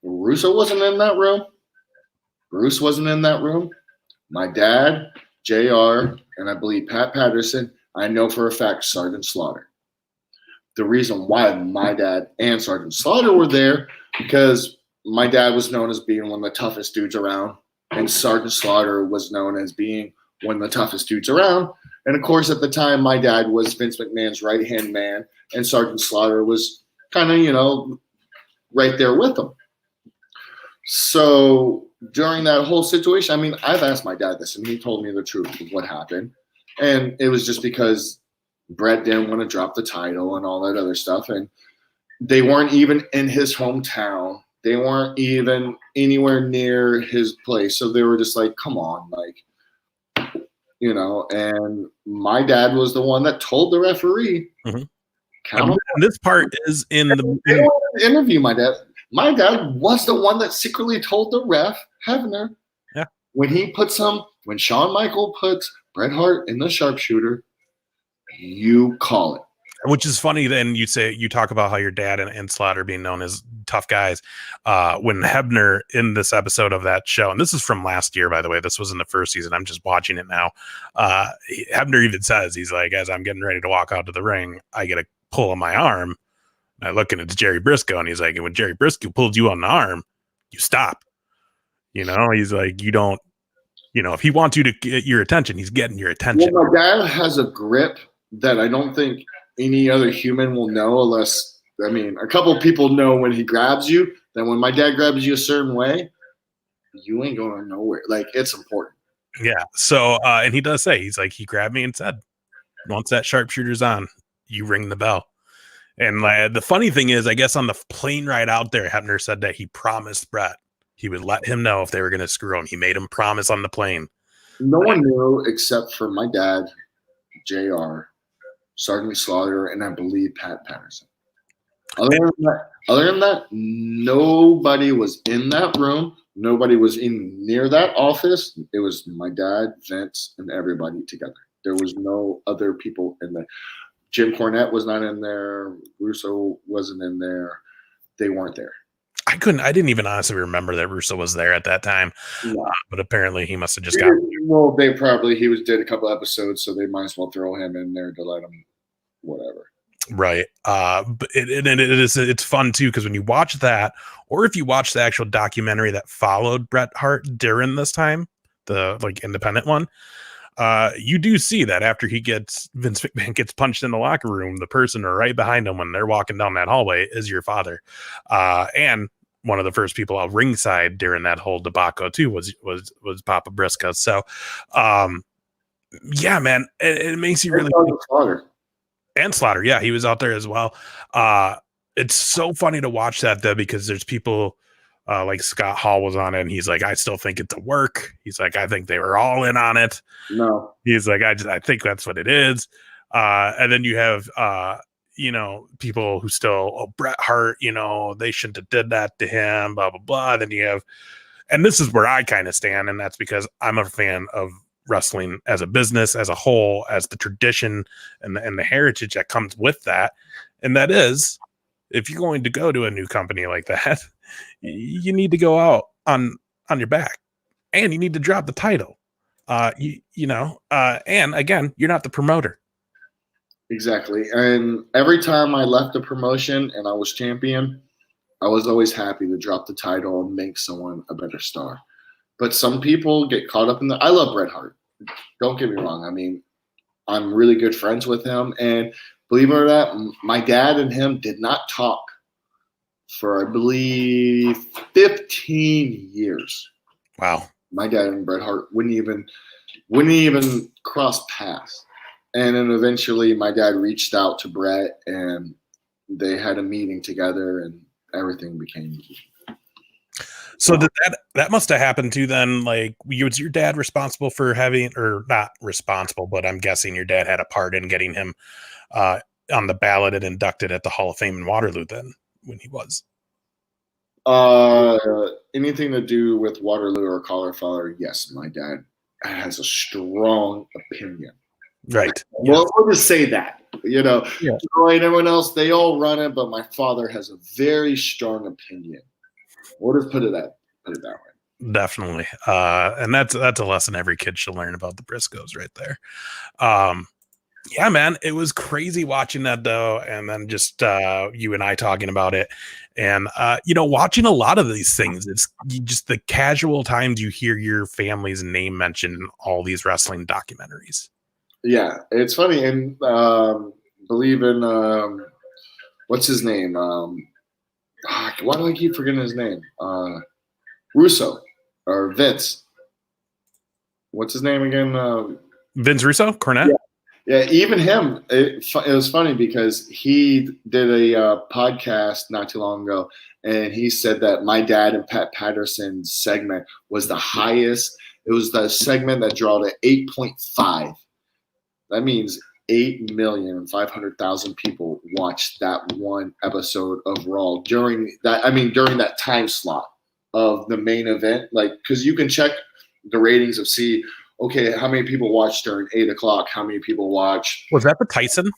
Russo wasn't in that room. Bruce wasn't in that room. My dad, JR, and I believe Pat Patterson, I know for a fact Sergeant Slaughter. The reason why my dad and Sergeant Slaughter were there, because my dad was known as being one of the toughest dudes around, and Sergeant Slaughter was known as being one of the toughest dudes around. And of course, at the time, my dad was Vince McMahon's right-hand man, and Sergeant Slaughter was kind of, right there with him. So during that whole situation, I mean, I've asked my dad this, and he told me the truth of what happened. And it was just because Brett didn't want to drop the title and all that other stuff. And they weren't even in his hometown. They weren't even anywhere near his place. So they were just like, come on, and my dad was the one that told the referee. Mm-hmm. And this part is in the interview. My dad was the one that secretly told the ref, Hebner, when Shawn Michael puts Bret Hart in the sharpshooter, you call it. Which is funny. Then you talk about how your dad and Slaughter being known as tough guys. When Hebner in this episode of that show, and this is from last year, by the way, this was in the first season. I'm just watching it now. Hebner even says, he's like, as I'm getting ready to walk out to the ring, I get a pull on my arm. And I look and it's Jerry Brisco, and he's like, when Jerry Brisco pulled you on the arm, you stop. He's like, you don't. If he wants you to get your attention, he's getting your attention. Well, my dad has a grip that I don't think any other human will know unless, a couple of people know when he grabs you, that when my dad grabs you a certain way, you ain't going nowhere. Like, it's important. Yeah. So, and he does say, he's like, he grabbed me and said, once that sharpshooter's on, you ring the bell. And the funny thing is, I guess on the plane ride out there, Hebner said that he promised Brett he would let him know if they were going to screw him. He made him promise on the plane. No one knew except for my dad, JR, Sergeant Slaughter, and I believe Pat Patterson. Other than that, nobody was in that room. Nobody was near that office. It was my dad, Vince, and everybody together. There was no other people in there. Jim Cornette was not in there. Russo wasn't in there. They weren't there. I didn't even honestly remember that Russo was there at that time. Yeah. But apparently he must have just Well, did a couple episodes, so they might as well throw him in there to let him whatever. Right. But it's fun too, because when you watch that, or if you watch the actual documentary that followed Bret Hart during this time, the independent one, you do see that after Vince McMahon gets punched in the locker room, the person right behind him when they're walking down that hallway is your father. And one of the first people out ringside during that whole debacle too was Papa Brisco. So, yeah, man, it makes you really. And Slaughter, yeah, he was out there as well. It's so funny to watch that though, because there's people like Scott Hall was on it, and he's like, I still think it's a work. He's like, I think they were all in on it. No, he's like, I think that's what it is. And then you have people who still, Bret Hart, they shouldn't have did that to him, blah blah blah. Then you have, and this is where I kind of stand, and that's because I'm a fan of wrestling as a business, as a whole, as the tradition and the heritage that comes with that. And that is, if you're going to go to a new company like that, you need to go out on your back, and you need to drop the title. And again, you're not the promoter. Exactly. And every time I left the promotion and I was champion, I was always happy to drop the title and make someone a better star. But some people get caught up in I love Bret Hart. Don't get me wrong. I'm really good friends with him. And believe it or not, my dad and him did not talk for, I believe, 15 years. Wow. My dad and Bret Hart wouldn't even cross paths. And then eventually my dad reached out to Bret, and they had a meeting together, and everything became easy. So that must have happened too then. Like, was your dad responsible for having, or not responsible, but I'm guessing your dad had a part in getting him on the ballot and inducted at the Hall of Fame in Waterloo then, when he was? Anything to do with Waterloo or Cauliflower, yes, my dad has a strong opinion. Right. Well, we'll just say that. Yeah. Right, everyone else, they all run it, but my father has a very strong opinion. We'll just put it that way. Definitely. And that's a lesson every kid should learn about the Briscoes right there. Yeah, man, it was crazy watching that though. And then just you and I talking about it, and watching a lot of these things. It's just the casual times you hear your family's name mentioned in all these wrestling documentaries. Yeah, it's funny. And believe in what's his name? Why do I keep forgetting his name? Russo or Vince. What's his name again? Vince Russo? Cornette? Yeah, even him. It was funny because he did a podcast not too long ago, and he said that my dad and Pat Patterson's segment was the highest. It was the segment that drew to 8.5. That means 8,500,000 people watched that one episode of Raw during that time slot of the main event. Like, because you can check the ratings of how many people watched during 8 o'clock, how many people watch. Was that the Tyson?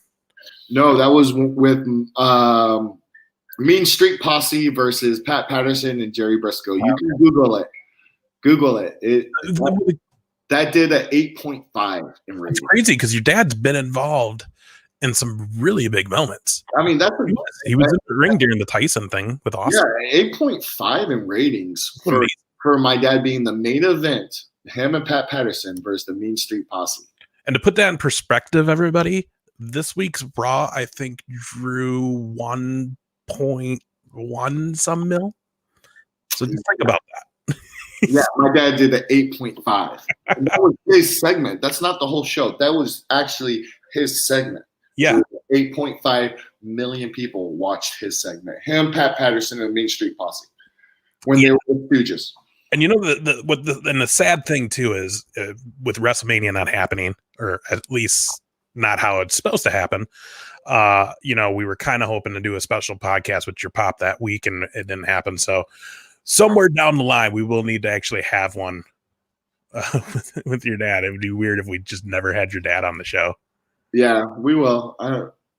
No, that was with Mean Street Posse versus Pat Patterson and Jerry Brisco. You can Google it. Google it. That did an 8.5 in rating. It's crazy because your dad's been involved in some really big moments. I mean, he was in the ring during the Tyson thing with Austin. Yeah, 8.5 in ratings for my dad being the main event. Him and Pat Patterson versus the Mean Street Posse. And to put that in perspective, everybody, this week's Raw, I think, drew 1.1 some mil. So just think about that. Yeah, my dad did an 8.5. And that was his segment. That's not the whole show. That was actually his segment. Yeah. So 8.5 million people watched his segment. Him, Pat Patterson, and Main Street Posse when they were with Stooges. And you know, the sad thing too is with WrestleMania not happening, or at least not how it's supposed to happen. You know, we were kind of hoping to do a special podcast with your pop that week, and it didn't happen. So somewhere down the line, we will need to actually have one with your dad. It would be weird if we just never had your dad on the show. Yeah, we will.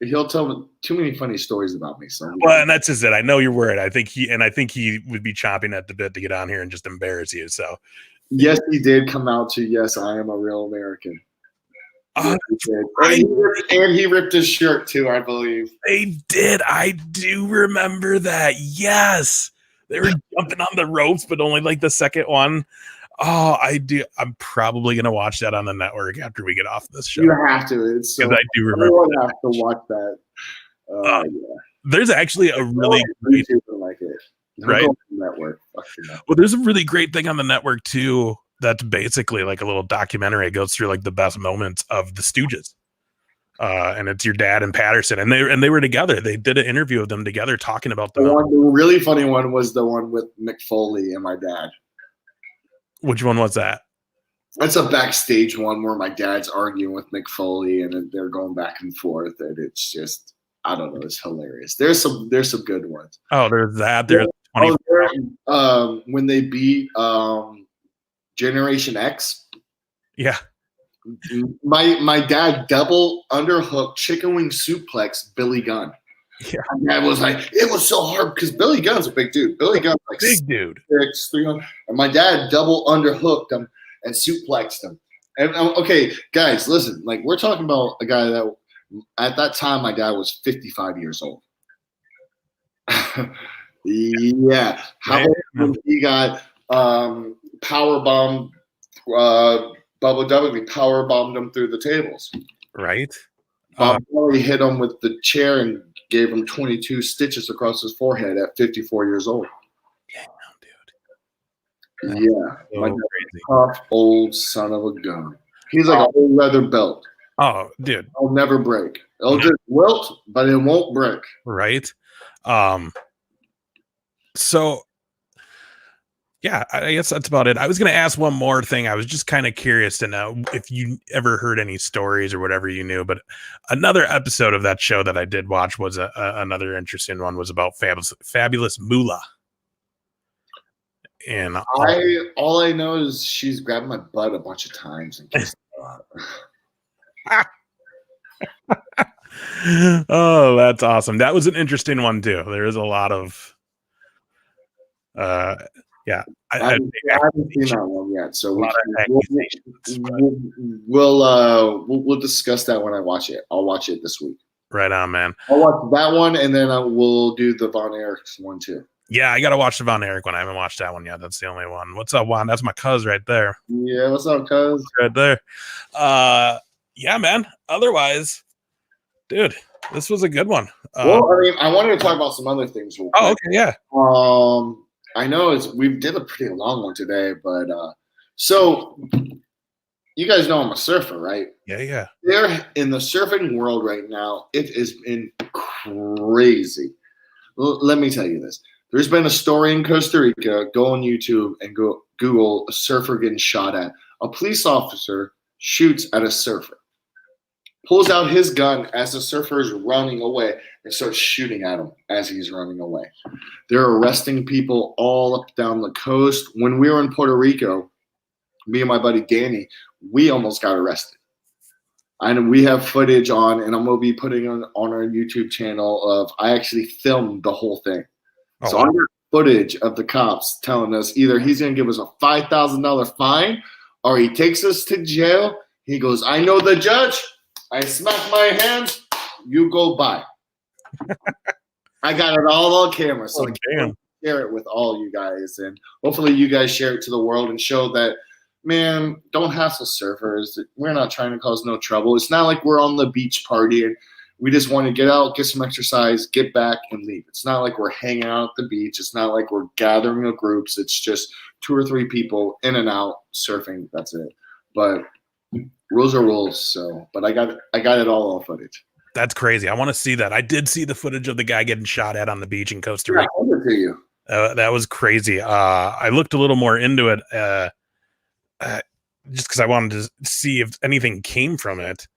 He'll tell me too many funny stories about me. So well, and that's just it. I know you're worried. I think he would be chomping at the bit to get on here and just embarrass you. So yes, he did come out to yes, I am a real American. Yes, and he ripped his shirt too, I believe. They did. I do remember that. Yes. They were jumping on the ropes, but only like the second one. Oh, I do. I'm probably going to watch that on the network after we get off this show. You have to. It's so, I do remember. Everyone has to watch that. Yeah. There's actually a really great like it. Right? Network. Well, there's a really great thing on the network too. That's basically like a little documentary. It goes through like the best moments of the Stooges. And it's your dad and Patterson, and they were together. They did an interview of them together talking about the really funny one was the one with Mick Foley and my dad. Which one was that? That's a backstage one where my dad's arguing with Mick Foley and they're going back and forth, and it's just I don't know, it's hilarious. There's some good ones. Oh, there's that. There's when they beat Generation X. Yeah. My dad double underhook chicken wing suplex Billy Gunn. Yeah. My dad was like, it was so hard because Billy Gunn's a big dude. Billy Gunn's like big dude. 6'3", and my dad double underhooked him and suplexed him. And okay, guys, listen, like we're talking about a guy that at that time my dad was 55 years old. Yeah. How old he got power bomb Bubba Dudley power bombed him through the tables. Right. Bob Kelly hit him with the chair and gave him 22 stitches across his forehead at 54 years old. Damn, dude. Yeah. So like a tough old son of a gun. He's like an old leather belt. Oh, dude. It'll never break. It'll just wilt, but it won't break. Right. So yeah, I guess that's about it. I was going to ask one more thing. I was just kind of curious to know if you ever heard any stories or whatever you knew. But another episode of that show that I did watch was another interesting one was about Fabulous Moolah. And all I know is she's grabbed my butt a bunch of times and kissed Oh, that's awesome. That was an interesting one too. There is a lot of yeah, I haven't seen that one yet, so we'll discuss that when I watch it. I'll watch it this week. Right on, man. I'll watch that one, and then we'll do the Von Erichs one too. Yeah, I gotta watch the Von Erich one. I haven't watched that one yet. That's the only one. What's up, Juan? That's my cuz right there. Yeah, what's up, cuz? Right there. Yeah, man. Otherwise, dude, this was a good one. Well, I mean, I wanted to talk about some other things. Oh, okay, yeah. I know we did a pretty long one today, but so you guys know I'm a surfer, right? Yeah. There in the surfing world right now, it has been crazy. Let me tell you this. There's been a story in Costa Rica. Go on YouTube and go Google a surfer getting shot at. A police officer shoots at a surfer, pulls out his gun as the surfer is running away and starts shooting at him as he's running away. They're arresting people all up down the coast. When we were in Puerto Rico, me and my buddy Danny, we almost got arrested. And we have footage on, and I'm gonna be putting on our YouTube channel of I actually filmed the whole thing. Oh, So wow. I got footage of the cops telling us either he's gonna give us a $5,000 fine or he takes us to jail. He goes, I know the judge. I smack my hands. You go by. I got it all on camera, so I can share it with all you guys, and hopefully you guys share it to the world and show that, man, don't hassle surfers. We're not trying to cause no trouble. It's not like we're on the beach party and we just want to get out, get some exercise, get back, and leave. It's not like we're hanging out at the beach. It's not like we're gathering of groups. It's just 2 or 3 people in and out surfing. That's it. But rules are rules. So, but I got it all on footage. That's crazy. I want to see that. I did see the footage of the guy getting shot at on the beach in Costa Rica. I'll send it to you. That was crazy. I looked a little more into it just because I wanted to see if anything came from it.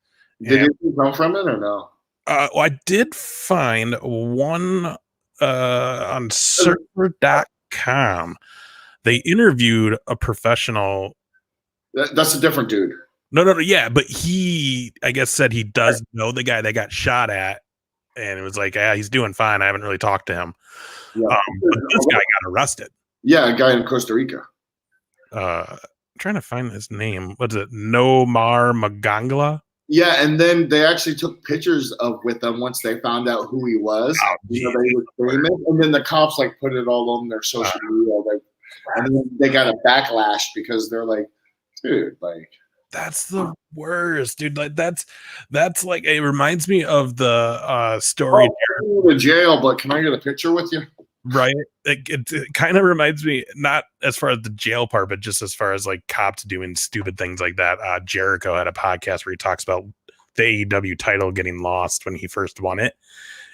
Did anything come from it or no? Well, I did find one on surfer.com. They interviewed a professional. That's a different dude. No, yeah, but he, I guess, said he does know the guy that got shot at, and it was like, yeah, he's doing fine. I haven't really talked to him. Yeah. But this guy got arrested. Yeah, a guy in Costa Rica. I'm trying to find his name. What's it? Nomar Magangla? Yeah, and then they actually took pictures with him once they found out who he was. They were famous, and then the cops like put it all on their social media, and then they got a backlash because they're like, dude, like. That's the worst, dude. Like that's like, it reminds me of the story. To jail, but can I get a picture with you? Right. It kind of reminds me, not as far as the jail part, but just as far as like cops doing stupid things like that. Jericho had a podcast where he talks about the AEW title getting lost when he first won it,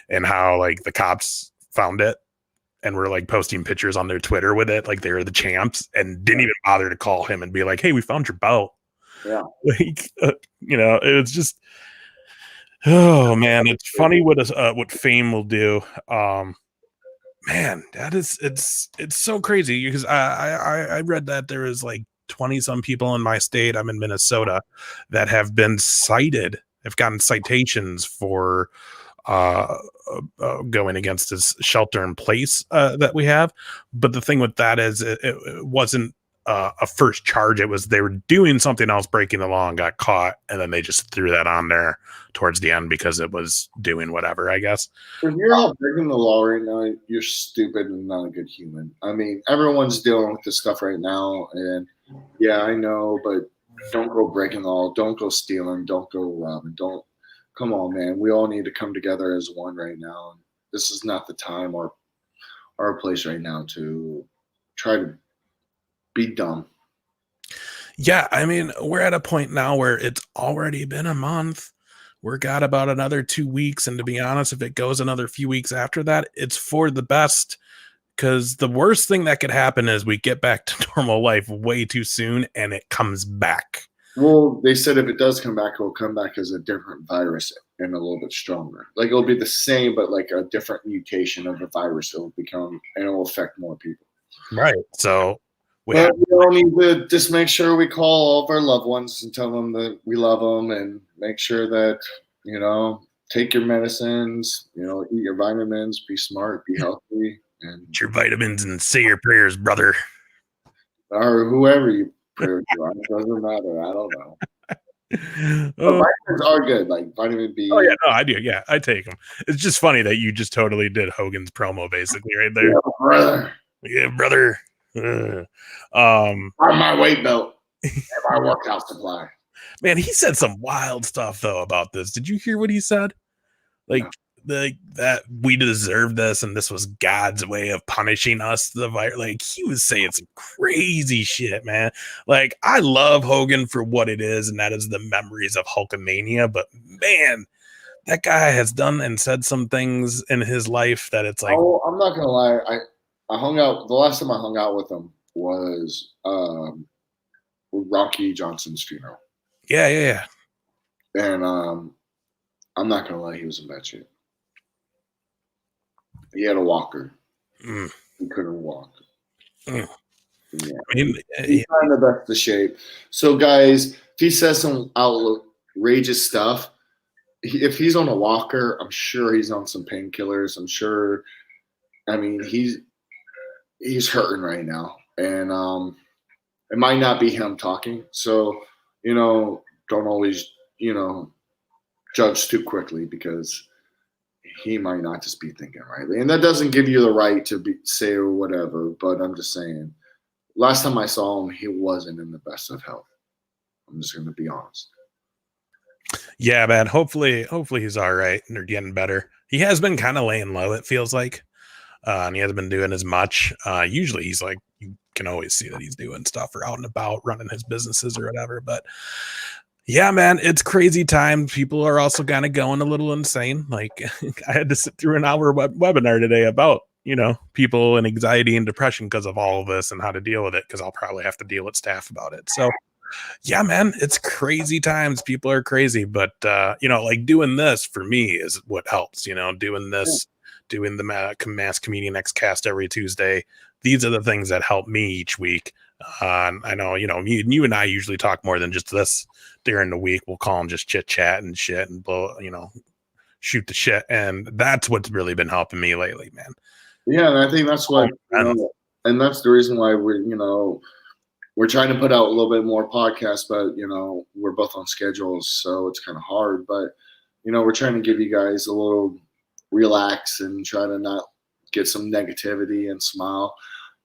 and how like the cops found it and were like posting pictures on their Twitter with it, like they were the champs, and didn't even bother to call him and be like, hey, we found your belt. Yeah. Like, it was just, oh man, it's funny what fame will do. Man, it's so crazy because I read that there is like 20 some people in my state. I'm in Minnesota that have been cited, have gotten citations for going against this shelter in place that we have. But the thing with that is it wasn't a first charge. It was they were doing something else, breaking the law, and got caught, and then they just threw that on there towards the end because it was doing whatever, I guess. If you're all breaking the law right now, you're stupid and not a good human. I mean, everyone's dealing with this stuff right now, and yeah, I know, but don't go breaking the law, don't go stealing, don't go robbing, don't. Come on, man. We all need to come together as one right now. And this is not the time or our place right now to try to be dumb. Yeah, I mean, we're at a point now where it's already been a month. We're got about another 2 weeks, and to be honest, if it goes another few weeks after that, it's for the best, because the worst thing that could happen is we get back to normal life way too soon and it comes back. Well, they said if it does come back, it will come back as a different virus and a little bit stronger. Like it'll be the same, but like a different mutation of the virus. It'll become, and it will affect more people. Right. So we all need to just make sure we call all of our loved ones and tell them that we love them, and make sure that, take your medicines, eat your vitamins, be smart, be healthy, and eat your vitamins and say your prayers, brother. Or whoever you pray to. It doesn't matter. I don't know. Vitamins are good, like vitamin B. Oh yeah, no, I do. Yeah, I take them. It's just funny that you just totally did Hogan's promo basically right there. Yeah, brother. Yeah, brother. On my weight belt and my workout supply. Man, he said some wild stuff though about this. Did you hear what he said? Like that we deserve this, and this was God's way of punishing us. Like he was saying some crazy shit, man. Like I love Hogan for what it is, and that is the memories of Hulkamania. But man, that guy has done and said some things in his life that it's like. Oh, I'm not gonna lie. I hung out. The last time I hung out with him was with Rocky Johnson's funeral. Yeah. And I'm not gonna lie, he was in bad shape. He had a walker. He couldn't walk. Yeah. I mean, he's not in the best of shape. So, guys, if he says some outrageous stuff. If he's on a walker, I'm sure he's on some painkillers. I'm sure. I mean, he's hurting right now, and it might not be him talking. So, don't always, judge too quickly, because he might not just be thinking rightly. And that doesn't give you the right to say or whatever, but I'm just saying, last time I saw him, he wasn't in the best of health. I'm just going to be honest. Yeah, man. Hopefully he's all right and they're getting better. He has been kind of laying low, it feels like. And he hasn't been doing as much. Usually he's like, you can always see that he's doing stuff or out and about running his businesses or whatever. But yeah, man, it's crazy times. People are also kind of going a little insane. Like I had to sit through an hour webinar today about, people and anxiety and depression because of all of this and how to deal with it, because I'll probably have to deal with staff about it. So yeah, man, it's crazy times. People are crazy. But, like doing this for me is what helps, doing this, doing the Mass Comedian X-Cast every Tuesday. These are the things that help me each week. I know, you and I usually talk more than just this during the week. We'll call them just chit chat and shit and blow, shoot the shit. And that's what's really been helping me lately, man. Yeah. And I think that's what, and that's the reason why we're trying to put out a little bit more podcasts, but, we're both on schedules, so it's kind of hard. But, we're trying to give you guys a little relax and try to not get some negativity and smile.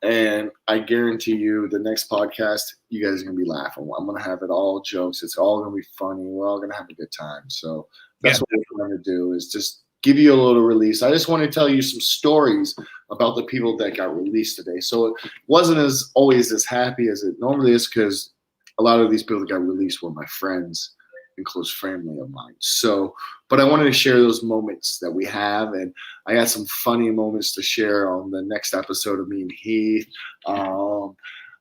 And I guarantee you the next podcast, you guys are going to be laughing. I'm going to have it all jokes. It's all going to be funny. We're all going to have a good time. So that's what we're trying to do, is just give you a little release. I just want to tell you some stories about the people that got released today. So it wasn't always as happy as it normally is, because a lot of these people that got released were my friends and close family of mine. So, but I wanted to share those moments that we have, and I got some funny moments to share on the next episode of me and Heath. I'm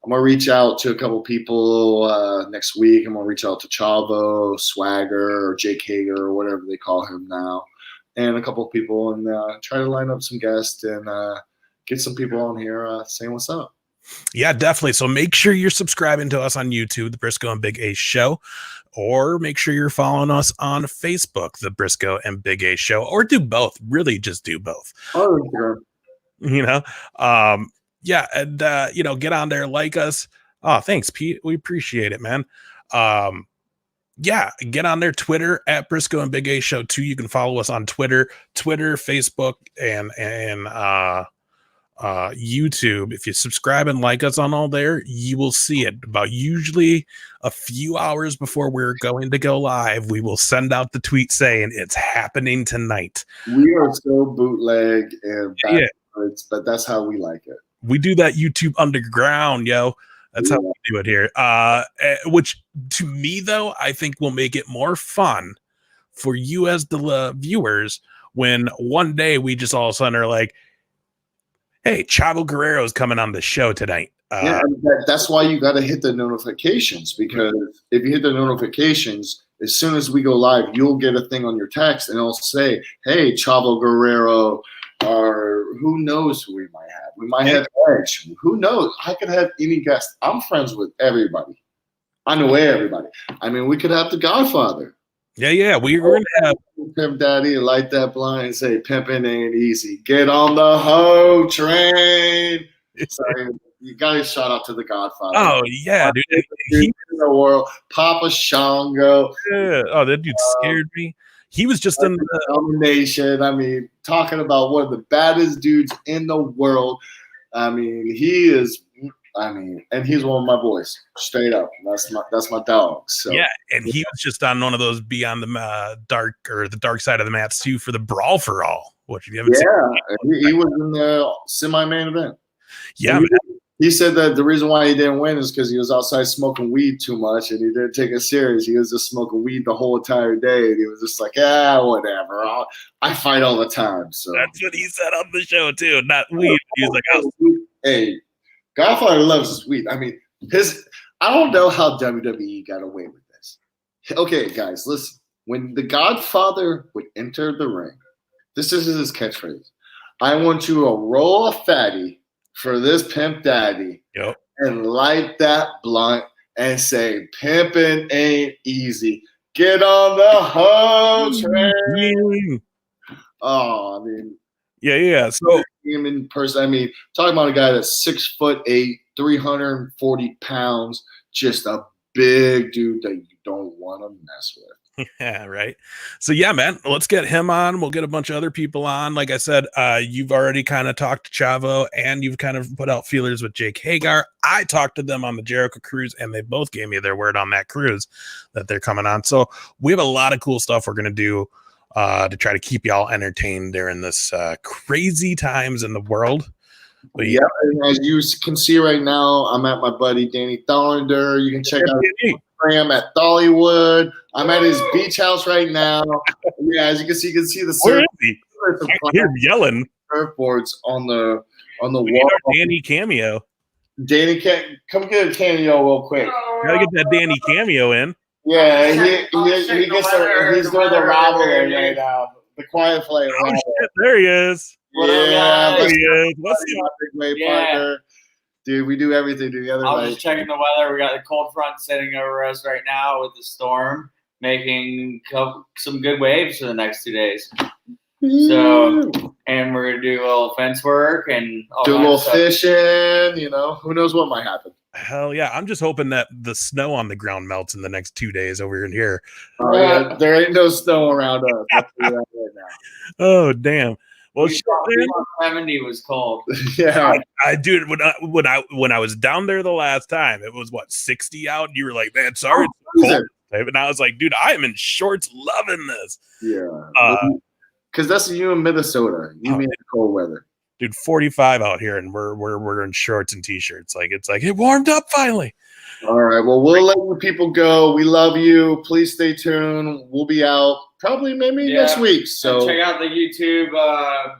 gonna reach out to a couple people next week. I'm gonna reach out to Chavo, Swagger, or Jake Hager, or whatever they call him now, and a couple of people, and try to line up some guests and get some people on here saying what's up. Yeah, definitely. So make sure you're subscribing to us on YouTube, The Brisco and Big A Show, or make sure you're following us on Facebook, The Brisco and Big A Show, or do both. Really just do both. Oh, sure. Yeah. And, get on there, like us. Oh, thanks, Pete. We appreciate it, man. Yeah, get on there, Twitter at Brisco and Big A Show too. You can follow us on Twitter, Facebook, and YouTube. If you subscribe and like us on all there, you will see it about usually a few hours before we're going to go live. We will send out the tweet saying it's happening tonight. We are so bootleg and backwards, but that's how we like it. We do that YouTube underground, yo. That's how we do it here. Which to me, though, I think will make it more fun for you as the viewers when one day we just all of a sudden are like, hey, Chavo Guerrero is coming on the show tonight. That's why you got to hit the notifications, because if you hit the notifications, as soon as we go live, you'll get a thing on your text and it'll say, hey, Chavo Guerrero, or who knows who we might have. We might have Edge. Who knows? I could have any guest. I'm friends with everybody. I know everybody. I mean, we could have the Godfather. Yeah. We're going to have Pimp Daddy, light that blind, and say, pimping ain't easy. Get on the hoe train. Sorry, you got to shout out to the Godfather. Oh, yeah, dude. In the world. Papa Shango. Yeah. Oh, that dude scared me. He was just in the nomination. I mean, talking about one of the baddest dudes in the world. I mean, he is. I mean, and he's one of my boys, straight up. That's my dog. So yeah, and he was just on one of those Beyond the Dark or the Dark Side of the Mats too for the Brawl for All. Which you haven't seen. He was in the semi-main event. Yeah, he said that the reason why he didn't win is because he was outside smoking weed too much, and he didn't take it serious. He was just smoking weed the whole entire day, and he was just like, whatever. I fight all the time. So that's what he said on the show too. Not weed. He was like, hey, Godfather loves his weed. I mean, I don't know how WWE got away with this. Okay, guys, listen. When the Godfather would enter the ring, this is his catchphrase. I want you to roll a fatty for this Pimp Daddy and light that blunt and say, pimping ain't easy. Get on the hoe train. Oh, I mean, yeah. So him in person. I mean, talking about a guy that's 6'8", 340 pounds, just a big dude that you don't want to mess with. yeah, right. So yeah, man, let's get him on. We'll get a bunch of other people on. Like I said, you've already kind of talked to Chavo, and you've kind of put out feelers with Jake Hagar. I talked to them on the Jericho cruise, and they both gave me their word on that cruise that they're coming on. So we have a lot of cool stuff we're gonna do to try to keep y'all entertained during this crazy times in the world. But yeah, as you can see right now, I'm at my buddy Danny Thollander. You can check out Instagram at Dollywood. I'm at his beach house right now. Yeah, as you can see the where is he? I hear him yelling. Surfboards on the We wall. Danny cameo. Danny, come get a cameo real quick. Gotta get that Danny cameo in. Yeah, he gets he's doing the rivalry right now. The quiet flame. Oh shit, there he is. Yeah, there he is. What's partner? Dude, we do everything together. I was just checking the weather. We got the cold front sitting over us right now with the storm, making some good waves for the next 2 days. So, and we're gonna do a little fence work and do a little fishing. You know, who knows what might happen. Hell yeah! I'm just hoping that the snow on the ground melts in the next 2 days over in here. Yeah, there ain't no snow around us. I'll tell you that right now. Oh damn! Well, 70 was cold. Yeah, I dude, when I was down there the last time, it was what 60 out. And you were like, man, sorry, it's cold. And I was like, dude, I am in shorts, loving this. Yeah, because that's you in Minnesota. You mean cold weather. Dude, 45 out here, and we're in shorts and t-shirts. Like it warmed up finally. All right. Well, we'll let the people go. We love you. Please stay tuned. We'll be out probably maybe next week. So and check out the YouTube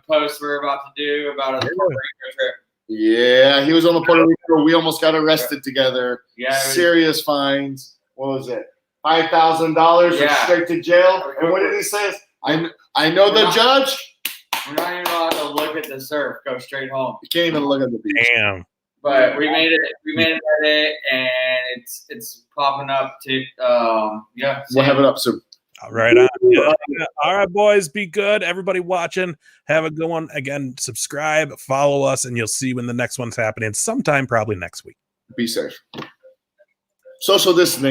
post we're about to do about a Puerto Rico trip. Yeah, he was on the Puerto Rico. We almost got arrested together. Yeah, serious fines. What was it? $5,000 straight to jail. And what did he say? I know the judge. We're not even allowed to look at the surf. Go straight home. You can't even look at the beach. Damn. But we made it. We made it at it, and it's popping up to yeah. We'll have it up soon. All right, on. Yeah. All right, boys. Be good. Everybody watching, have a good one. Again, subscribe, follow us, and you'll see when the next one's happening. Sometime probably next week. Be safe. Social distancing.